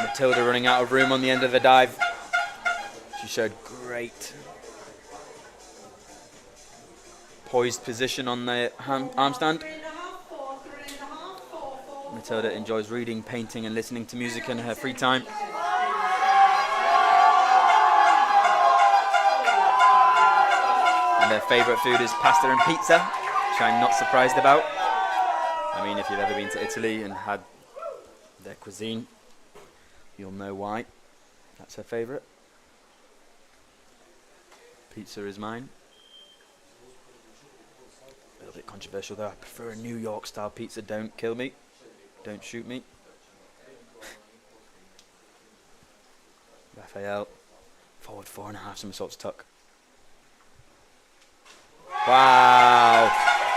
[SPEAKER 1] Matilda running out of room on the end of the dive. She showed great poised position on the arm stand. Matilda enjoys reading, painting and listening to music in her free time. And her favourite food is pasta and pizza, which I'm not surprised about. I mean, if you've ever been to Italy and had their cuisine, you'll know why. That's her favourite. Pizza is mine. A little bit controversial though. I prefer a New York style pizza. Don't kill me. Don't shoot me. Raphael. Forward 4.5 somersaults tuck. Wow.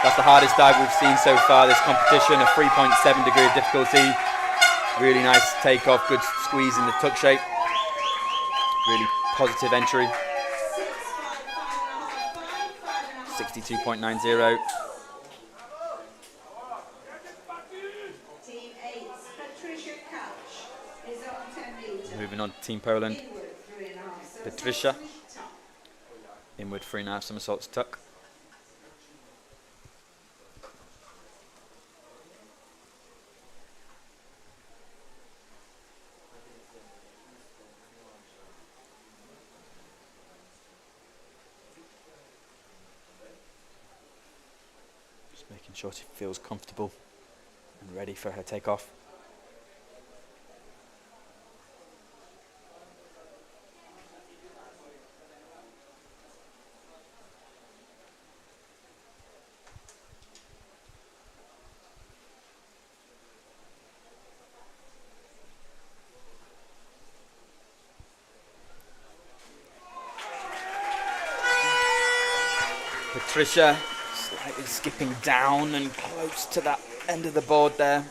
[SPEAKER 1] That's the hardest dive we've seen so far this competition. A 3.7 degree of difficulty. Really nice takeoff, good squeeze in the tuck shape. Really positive entry. 62.90. Moving on to Team Poland. Patricia. Inward 3.5 somersaults tuck. Making sure she feels comfortable and ready for her takeoff. Patricia slightly skipping down and close to that end of the board there.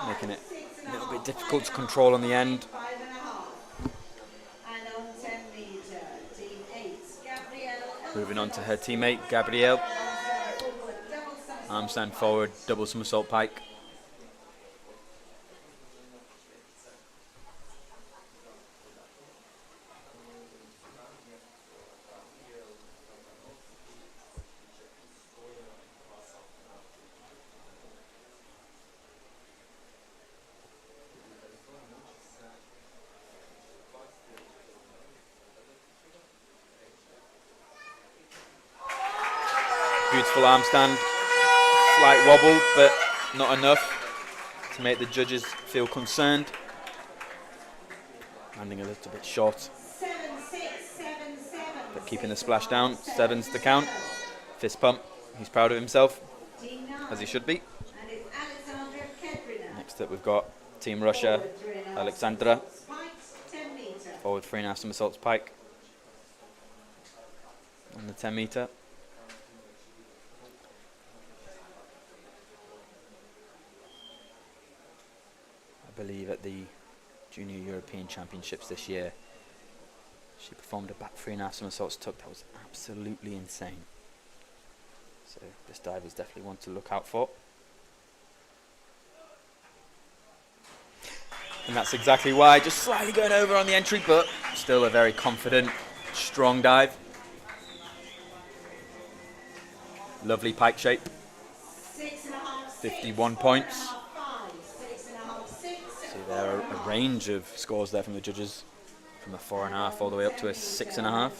[SPEAKER 1] Making it a little bit difficult to control on the end. Moving on to her teammate, Gabrielle. Arm stand forward, double somersault pike. Beautiful arm stand, slight wobble, but not enough to make the judges feel concerned. Landing a little bit short, but keeping the splash down. 7's the count. Fist pump. He's proud of himself, as he should be. Next up, we've got Team Russia, Alexandra. Forward 3.5 somersaults pike on the 10 meter. I believe at the Junior European Championships this year, she performed a back 3.5 somersaults tuck that was absolutely insane. So this dive is definitely one to look out for. And that's exactly why, just slightly going over on the entry, but still a very confident, strong dive. Lovely pike shape. 51 points. So there are a range of scores there from the judges. from a 4.5 all the way up to a 6.5.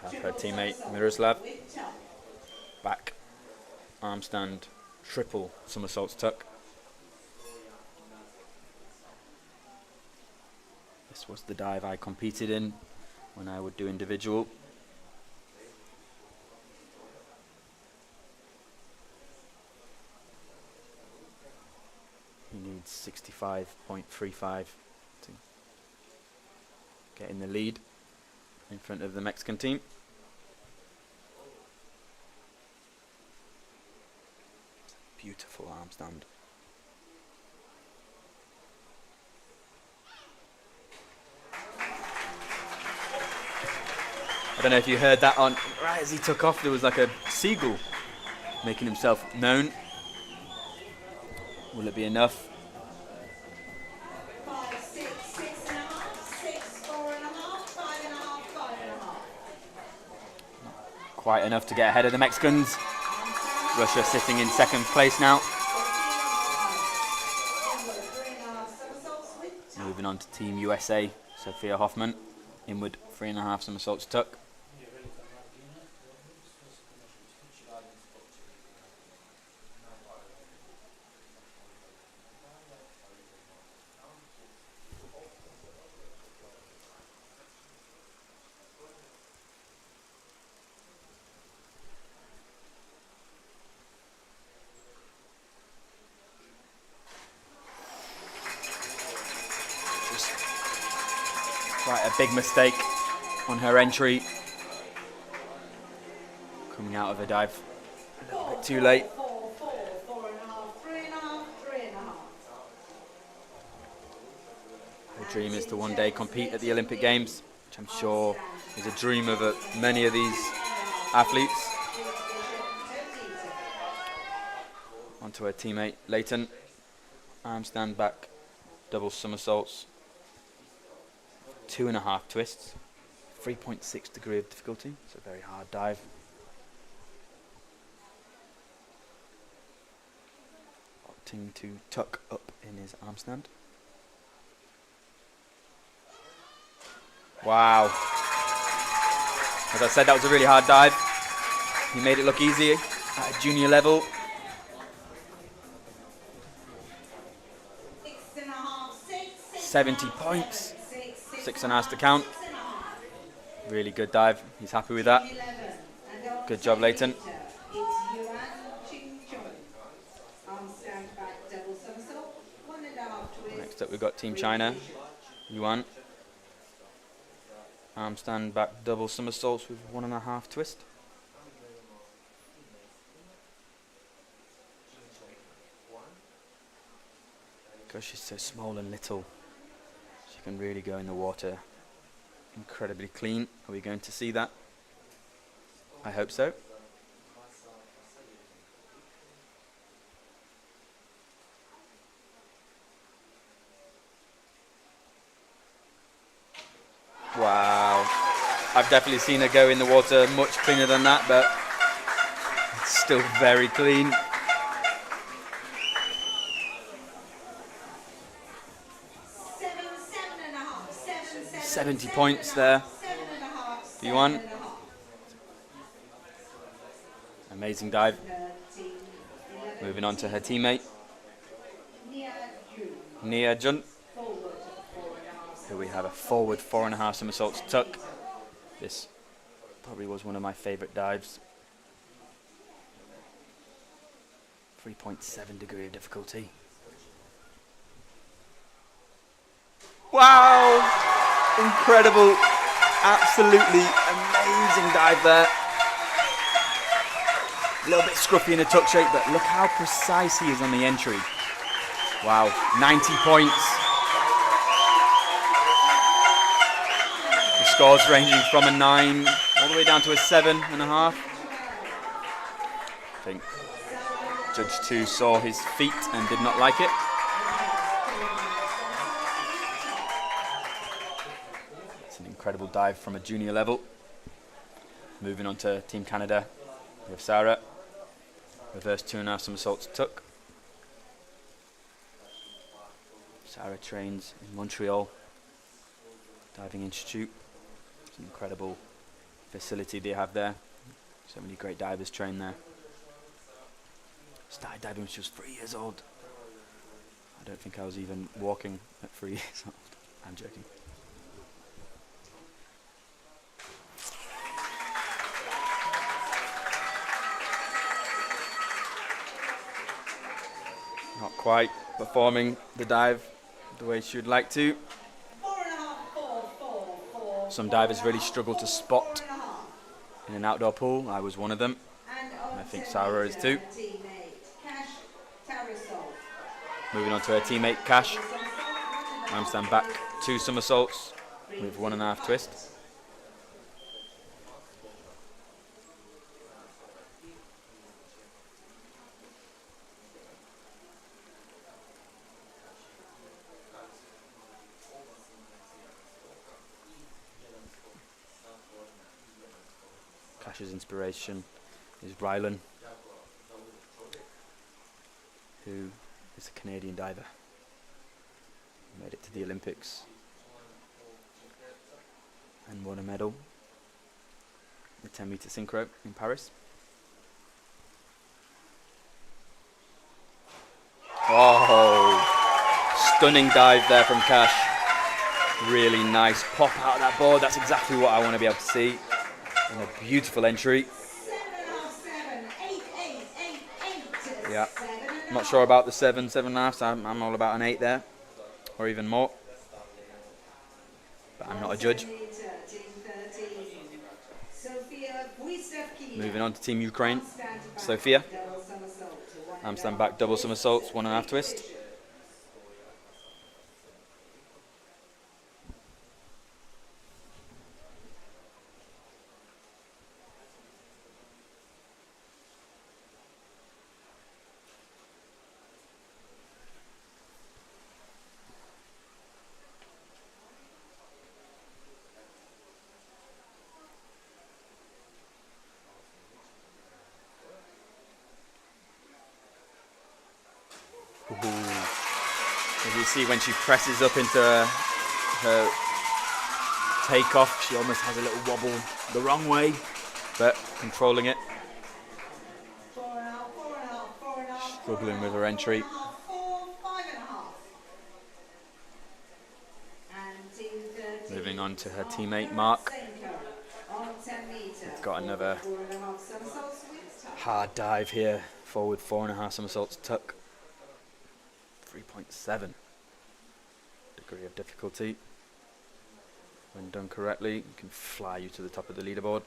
[SPEAKER 1] Have her teammate Miroslav back arm stand triple somersaults tuck. This was the dive I competed in when I would do individual. He needs 65.35 to get in the lead in front of the Mexican team. Beautiful arm stand. I don't know if you heard that on, right as he took off, there was like a seagull making himself known. Will it be enough?
[SPEAKER 2] 5, 6, 6.5, 6, 4.5, 5.5, 5.5.
[SPEAKER 1] Quite enough to get ahead of the Mexicans. Russia sitting in second place now. Moving on to Team USA, Sophia Hoffman. Inward 3.5 somersaults tuck. Quite a big mistake on her entry. Coming out of a dive a little bit too late.
[SPEAKER 2] 4, 4, 4.5, 3.5, 3.5.
[SPEAKER 1] Her dream is to one day compete at the Olympic Games, which I'm sure is a dream of many of these athletes. Onto her teammate Leighton. Arm stand back, double somersaults. 2.5 twists, 3.6 degree of difficulty. It's a very hard dive. Opting to tuck up in his arm stand. Wow. As I said, that was a really hard dive. He made it look easy at a junior level. 70 points. 6.5 to count. Really good dive. He's happy with that. Good job, Leighton. Next up, we've got Team China. Yuan. Arm stand back double somersaults with 1.5 twist. Because she's so small and little, she can really go in the water incredibly clean. Are we going to see that? I hope so. Wow. I've definitely seen her go in the water much cleaner than that, but it's still very clean. 70 points there. Yuan. Amazing dive. Moving on to her teammate, Nia Jun, who we have a forward 4.5 somersaults tuck. This probably was one of my favourite dives. 3.7 degree of difficulty. Wow! Incredible, absolutely amazing dive there. A little bit scruffy in a tuck shape, but look how precise he is on the entry. Wow, 90 points. The scores ranging from a 9 all the way down to a 7.5. I think Judge 2 saw his feet and did not like it. Incredible dive from a junior level. Moving on to Team Canada, we have Sarah. Reverse 2.5 somersaults tuck. Sarah trains in Montreal Diving Institute. It's an incredible facility they have there. So many great divers train there. Started diving when she was 3 years old. I don't think I was even walking at 3 years old. I'm joking. Not quite performing the dive the way she would like to.
[SPEAKER 2] 4.5, 4.
[SPEAKER 1] Some divers really struggle to spot in an outdoor pool. I was one of them.
[SPEAKER 2] And
[SPEAKER 1] I think Sarah is too.
[SPEAKER 2] Teammate Cash Tarasov.
[SPEAKER 1] Moving on to her teammate Cash. Handstand back 2 somersaults with 1.5 twist. Cash's inspiration is Rylan, who is a Canadian diver. Made it to the Olympics and won a medal in the 10-meter synchro in Paris. Oh, stunning dive there from Cash. Really nice pop out of that board. That's exactly what I want to be able to see. And a beautiful entry.
[SPEAKER 2] 7.5, 8.
[SPEAKER 1] Yeah, I'm not sure about the 7.5, so I'm all about an 8 there, or even more. But I'm not a judge. Moving on to Team Ukraine. Sofia. Handstand back double somersaults, 1.5 twist. As you see, when she presses up into her takeoff, she almost has a little wobble the wrong way, but controlling it.
[SPEAKER 2] 4.5.
[SPEAKER 1] Struggling with her entry.
[SPEAKER 2] 5.5. And team 13.
[SPEAKER 1] Moving on to her teammate Mark.
[SPEAKER 2] On 10 meter.
[SPEAKER 1] Got another
[SPEAKER 2] 4.5 somersaults with tuck.
[SPEAKER 1] hard dive here. Forward 4.5 somersaults tuck. 3.7 degree of difficulty. When done correctly, it can fly you to the top of the leaderboard.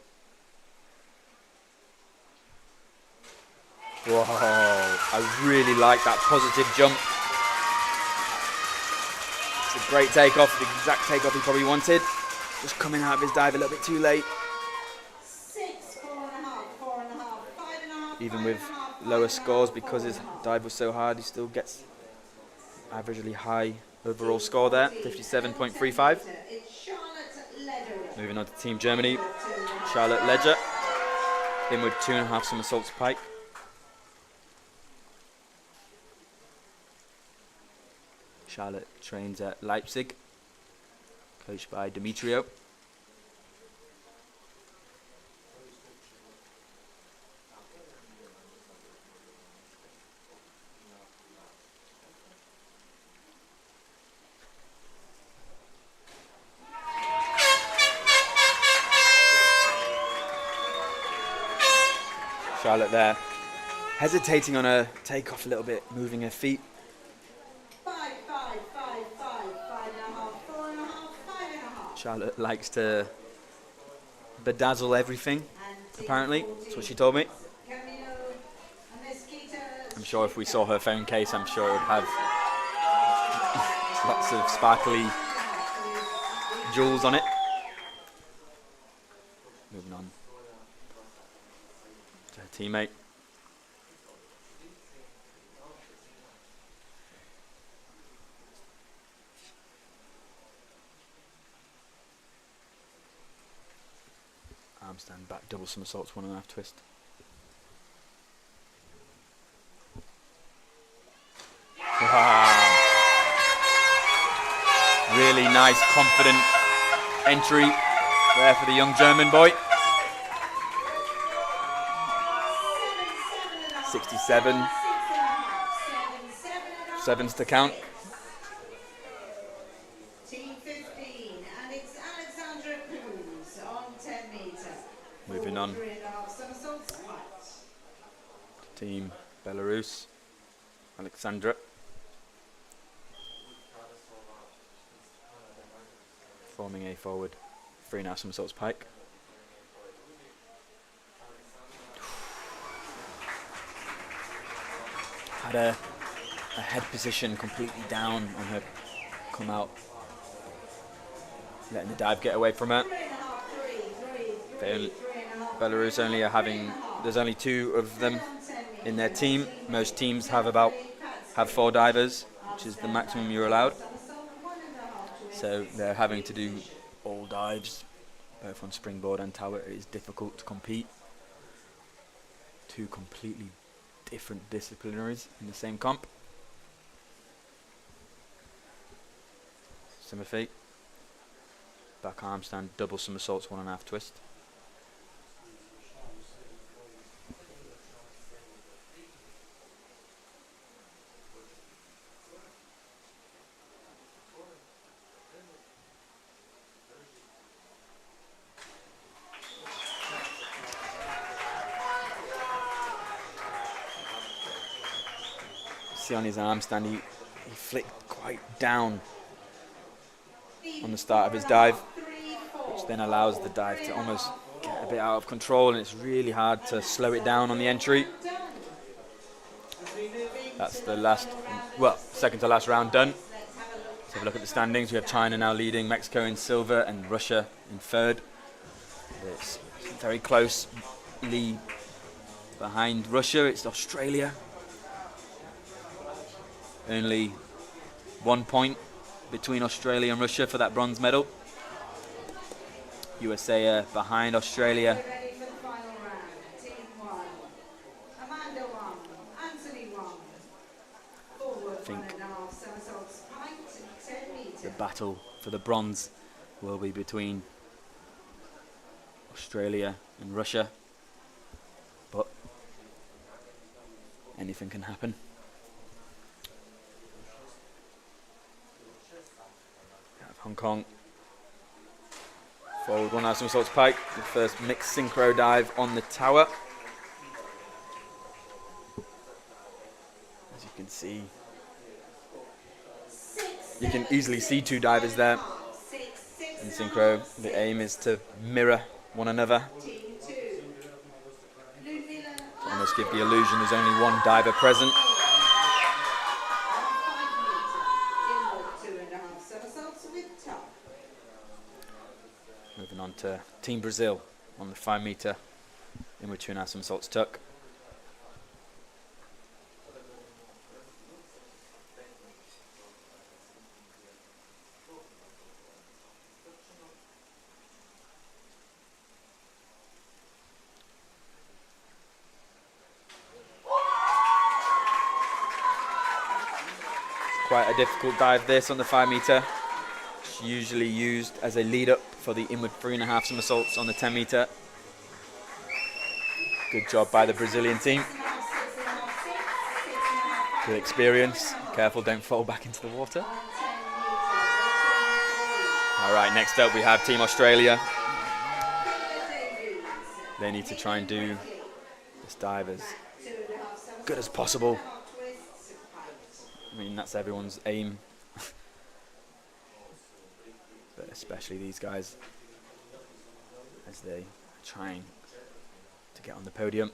[SPEAKER 1] Whoa, I really like that positive jump. It's a great takeoff, the exact takeoff he probably wanted. Just coming out of his dive a little bit too late.
[SPEAKER 2] 6, 4.5, 5.5.
[SPEAKER 1] Even with lower scores, because his dive was so hard, he still gets averagely high overall score there, 57.35. Moving on to Team Germany, Charlotte Ledger, in with 2.5 somersaults pike. Charlotte trains at Leipzig, coached by Demetrio. Charlotte there, hesitating on her takeoff a little bit, moving her feet.
[SPEAKER 2] 5, 5.5, 4.5, 5.5.
[SPEAKER 1] Charlotte likes to bedazzle everything, apparently. That's what she told me. I'm sure if we saw her phone case, I'm sure it would have lots of sparkly jewels on it. Moving on to her teammate. Arm stand back, double somersaults, 1.5 twist. Wow. Really nice, confident entry there for the young German boy. 67. Sevens to count.
[SPEAKER 2] Team 15, and it's Alexandra Cruz on 10 meter.
[SPEAKER 1] Moving on.
[SPEAKER 2] 3.5 somersaults right.
[SPEAKER 1] Team Belarus. Alexandra. Forming a forward 3.5 somersaults pike. Had a head position completely down on her come out, letting the dive get away from her. Belarus only are having, there's only 2 of them in their team. Most teams have 4 divers, which is the maximum you're allowed. So they're having to do all dives, both on springboard and tower. It is difficult to compete. 2 completely different disciplinaries in the same comp. Simmer feet. Back arm stand, double somersaults, 1.5 twist. See on his arm stand, he flicked quite down on the start of his dive, which then allows the dive to almost get a bit out of control, and it's really hard to slow it down on the entry. That's the last, well, second to last round done. Let's have a look at the standings. We have China now leading, Mexico in silver, and Russia in third. It's very closely behind Russia. It's Australia. Only 1 point between Australia and Russia for that bronze medal. USA are behind Australia.
[SPEAKER 2] Ready for the final round. Team 1. Amanda 1. Anthony 1. Forward 1.5 somersaults pike, 10 meter.
[SPEAKER 1] The battle for the bronze will be between Australia and Russia, but anything can happen. Hong Kong. Forward 1.5 somersaults pike. The first mixed synchro dive on the tower. As you can see, you can easily see 2 divers there. In synchro, the aim is to mirror one another. To almost give the illusion there's only 1 diver present. Moving on to Team Brazil on the 5 meter inward 2.5 somersaults tuck. Quite a difficult dive this on the 5 meter. It's usually used as a lead up for the inward 3.5 somersaults on the 10 meter. Good job by the Brazilian team. Good experience. Careful, don't fall back into the water. All right, next up we have Team Australia. They need to try and do this dive as good as possible. I mean, that's everyone's aim. But especially these guys, as they are trying to get on the podium.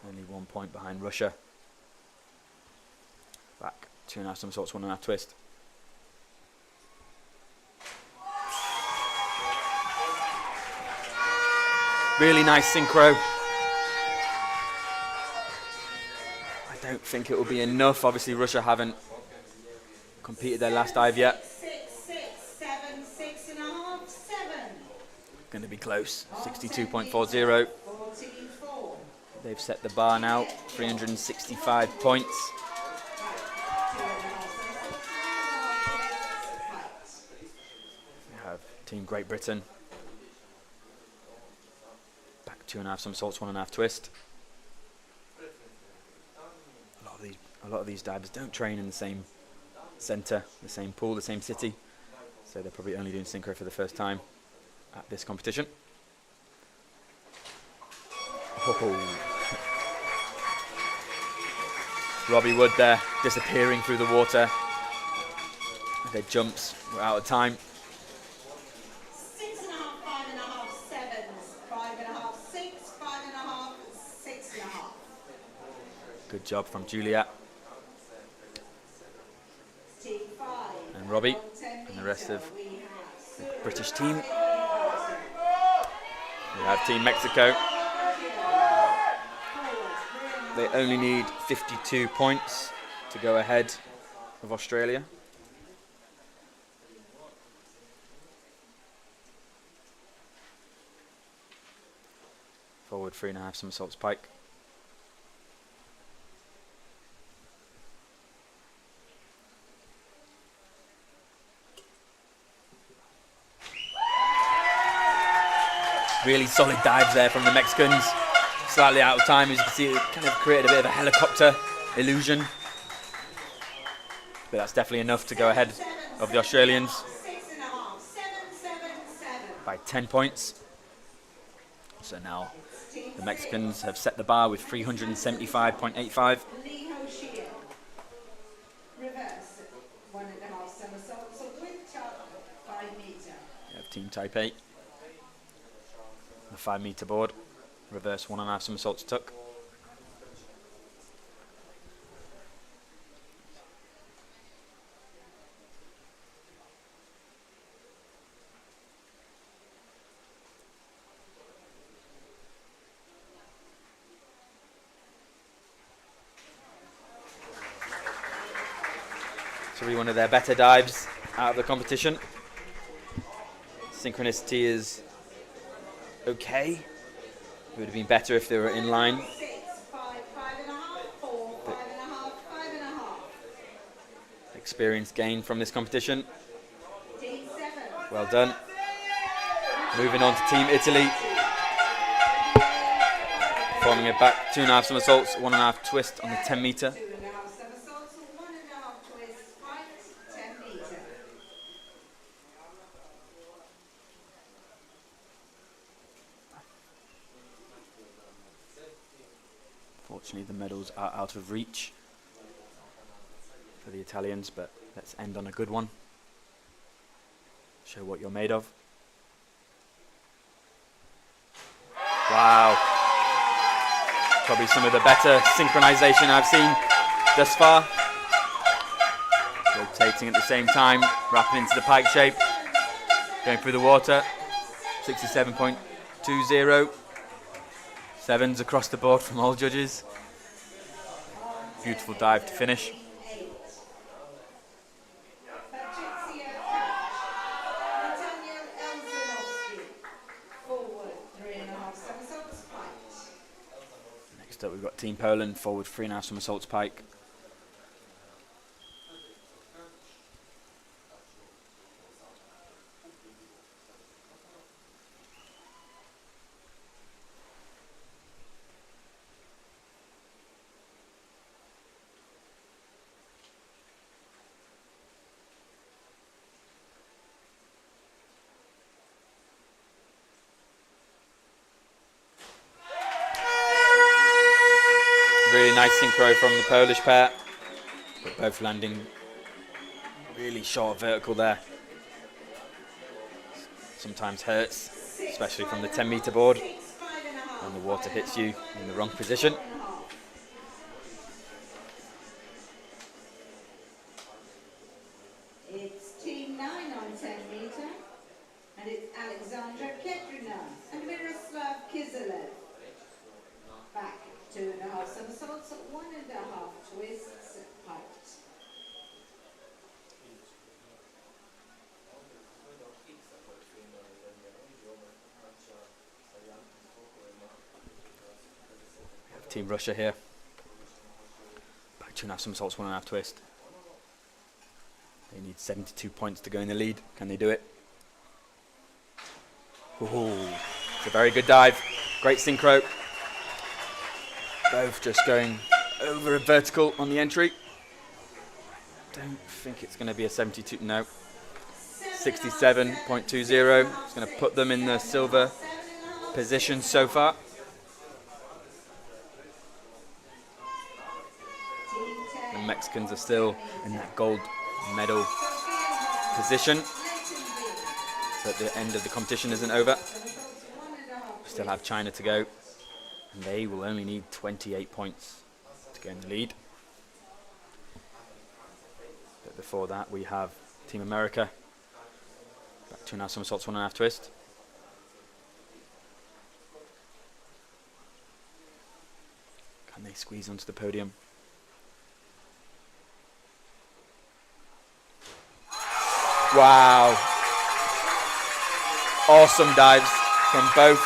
[SPEAKER 1] Only 1 point behind Russia. Back 2.5 somersaults, 1.5 twist. Really nice synchro. I don't think it will be enough. Obviously Russia haven't competed their last dive yet.
[SPEAKER 2] 7.
[SPEAKER 1] Going to be close. 62.40. They've set the bar now. 365 points. Team Great Britain. Back 2.5 somersaults, 1.5 twist. A lot of these divers don't train in the same centre, the same pool, the same city, so they're probably only doing synchro for the first time at this competition. Oh. Robbie Wood there, disappearing through the water. Their jumps were out of time.
[SPEAKER 2] 6.5, 5.5, 7s, 5.5, 6, 5.5, 6.5.
[SPEAKER 1] Good job from Juliet
[SPEAKER 2] Team 5
[SPEAKER 1] and Robbie
[SPEAKER 2] on 10
[SPEAKER 1] and the rest of
[SPEAKER 2] metre, we
[SPEAKER 1] the
[SPEAKER 2] have
[SPEAKER 1] British team. We have Team Mexico. They only need 52 points to go ahead of Australia. Forward 3.5 somersaults pike. Really solid dives there from the Mexicans. Slightly out of time, as you can see, it kind of created a bit of a helicopter illusion. But that's definitely enough to go ahead of the Australians
[SPEAKER 2] 6.5, 7, 7, 7.
[SPEAKER 1] by 10 points. So now the Mexicans have set the bar with 375.85.
[SPEAKER 2] Lee Ho Shia. Reverse 1.5 somersaults with tuck 5 metre.
[SPEAKER 1] We have Team Taipei. The 5 metre board. Reverse 1.5 somersaults tuck. So really one of their better dives out of the competition. Synchronicity is okay. It would have been better if they were in line.
[SPEAKER 2] 6, 5, 5.5, 4, 5.5, 5.5.
[SPEAKER 1] Experience gained from this competition.
[SPEAKER 2] Team 7.
[SPEAKER 1] Well done. Moving on to Team Italy. Forming it back, 2.5 somersaults, 1.5 twist on the 10 metre.
[SPEAKER 2] 2.5 somersaults, 1.5 twists, height 10 metre.
[SPEAKER 1] Fortunately, the medals are out of reach for the Italians, but let's end on a good one. Show what you're made of. Wow. Probably some of the better synchronization I've seen thus far. Rotating at the same time, wrapping into the pike shape. Going through the water. 67.20. 7s across the board from all judges. Beautiful dive to finish.
[SPEAKER 2] Patricia Catch. Natalia Elzanovsky. Forward 3.5 somersaults, height.
[SPEAKER 1] Next up we've got Team Poland, forward 3.5 somersaults pike. Really nice synchro from the Polish pair. Both landing really short vertical there. Sometimes hurts, especially from the 10 metre board, when the water hits you in the wrong position.
[SPEAKER 2] It's Team 9 on 10 metre, and it's Alexandra Kedrina and Miroslav Kizelev. Back 2.5 somersaults, 1.5 twists, height.
[SPEAKER 1] We have Team Russia here. Back 2.5 somersaults, 1.5 twist. They need 72 points to go in the lead. Can they do it? Ooh, it's a very good dive. Great synchro. Both just going over a vertical on the entry. Don't think it's going to be a 72. No. 67.20. It's going to put them in the silver position so far. The Mexicans are still in that gold medal position. So at the end of the competition isn't over. We still have China to go. And they will only need 28 points to go in the lead. But before that, we have Team America. Back 2.5 somersaults, 1.5 twist. Can they squeeze onto the podium? Wow. Awesome dives from both.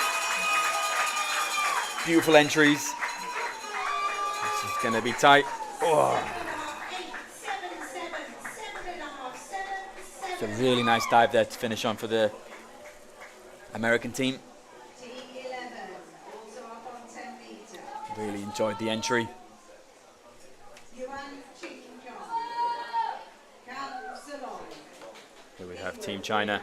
[SPEAKER 1] Beautiful entries. This is going to be tight. Oh. It's a really nice dive there to finish on for the American team. Really enjoyed the entry. Here we have Team China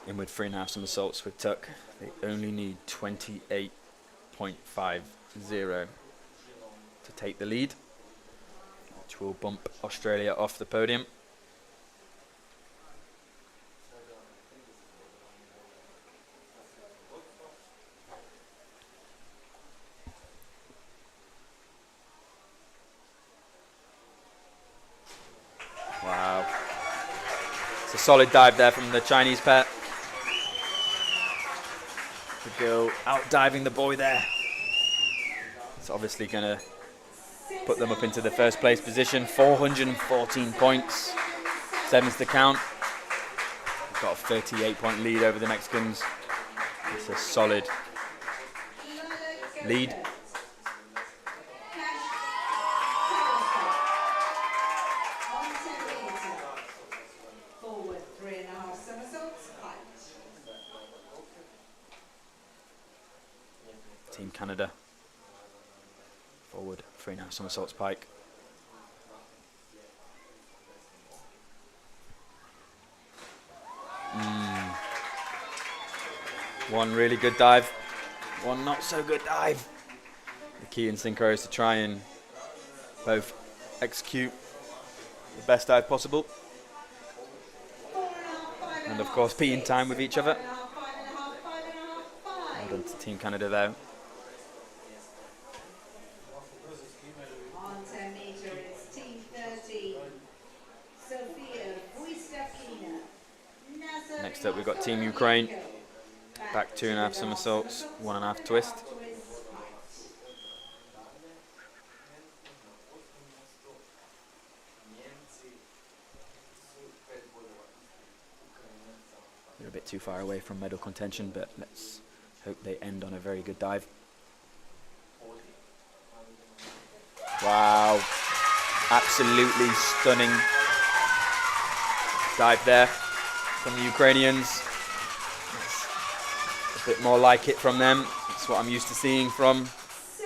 [SPEAKER 1] in with 3.5 somersaults with tuck. They only need 28.50 to take the lead, which will bump Australia off the podium. Wow. It's a solid dive there from the Chinese pair. The girl out diving the boy there. It's obviously going to put them up into the first place position. 414 points. 7's to count. We've got a 38-point lead over the Mexicans. It's a solid lead. Team Canada, forward, 3.5 somersaults pike. One really good dive, one not so good dive. The key in synchro is to try and both execute the best dive possible. And of course be in time with each other. Well done to Team Canada there. Next up we've got Team Ukraine. Back 2.5 somersaults, 1.5 twist. They're a bit too far away from medal contention, but let's hope they end on a very good dive. Wow, absolutely stunning dive there from the Ukrainians. It's a bit more like it from them. It's what I'm used to seeing from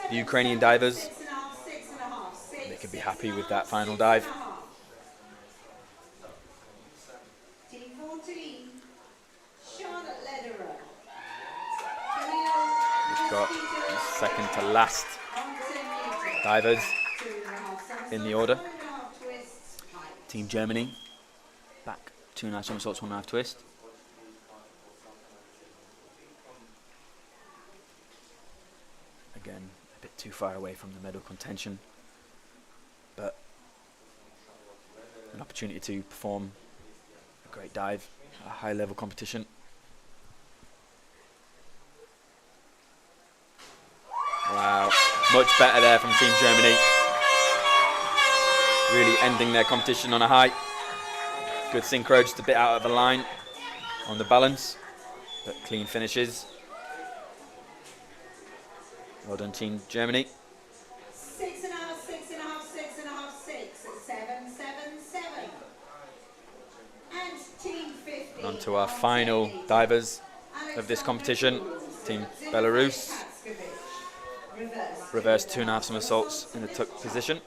[SPEAKER 1] the Ukrainian divers. They could be happy with that final dive. We've got the second to last divers in the order. Team Germany, back 2.5 somersaults, 1.5 twist. Again, a bit too far away from the medal contention, but an opportunity to perform a great dive, a high level competition. Wow, much better there from Team Germany. Really ending their competition on a high. Good synchro, just a bit out of the line on the balance, but clean finishes. Well done, Team Germany.
[SPEAKER 2] 6.5, 6.5, 6.5, 6, 7, 7, 7. And Team 50.
[SPEAKER 1] On to our final divers of this competition, Team Belarus. Reverse 2.5 somersaults in the tuck position.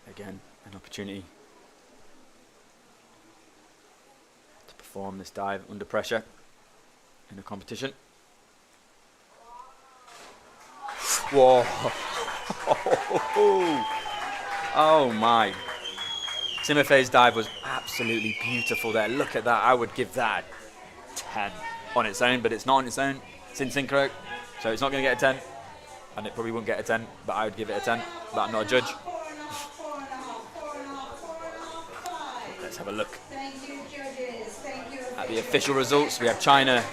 [SPEAKER 1] Again, an opportunity to perform this dive under pressure in a competition. Whoa! Oh my! Timofey's dive was absolutely beautiful there. Look at that. I would give that 10 on its own, but it's not on its own. It's in synchro, so it's not going to get a 10. And it probably won't get a 10, but I would give it a 10. But I'm not a judge. Let's have a look at the official results. We have China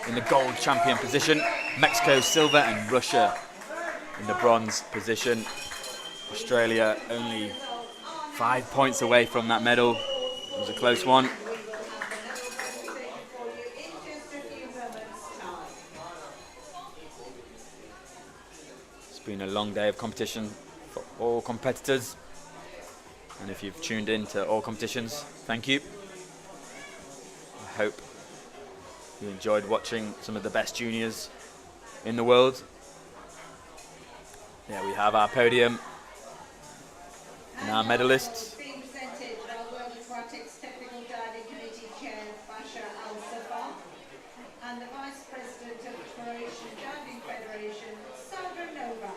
[SPEAKER 1] in the gold champion position, Mexico silver, and Russia in the bronze position. Australia only 5 points away from that medal. It was a close one. It's been a long day of competition for all competitors. And if you've tuned in to all competitions, thank you. I hope you enjoyed watching some of the best juniors in the world. There we have our podium and our medalists.
[SPEAKER 2] Being presented by World Aquatics Technical Diving Committee Chair Basha Al-Safar and the Vice President of the Croatian Diving Federation, Sandra Novak.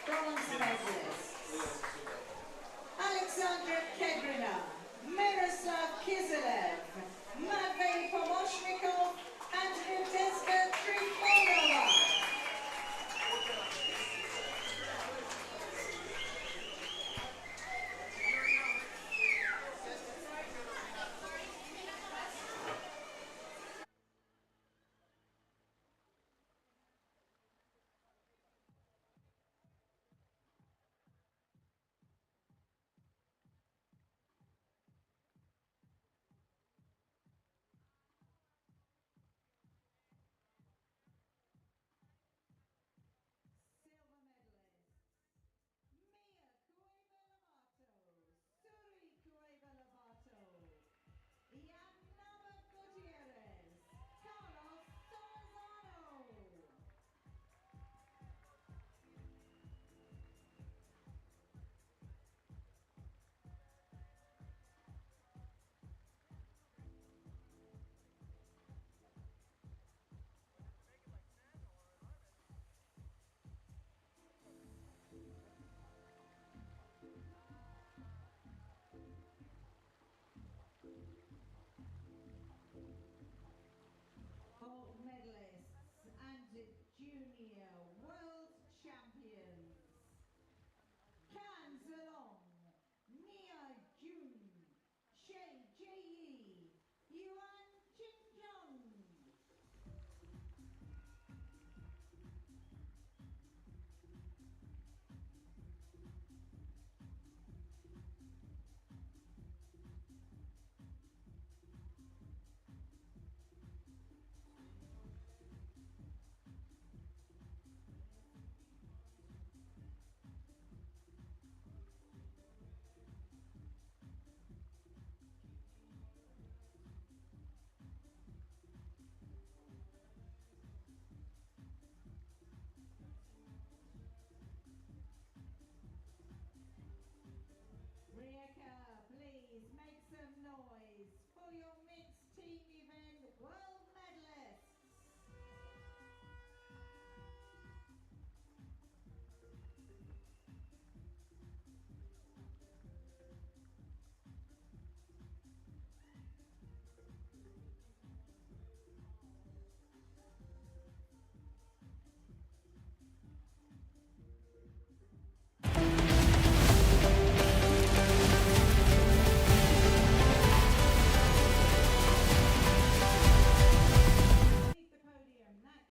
[SPEAKER 2] Bronze medalists: Alexandra Kedrina, Miroslav Kiselev, Matvey Pomoshnikov,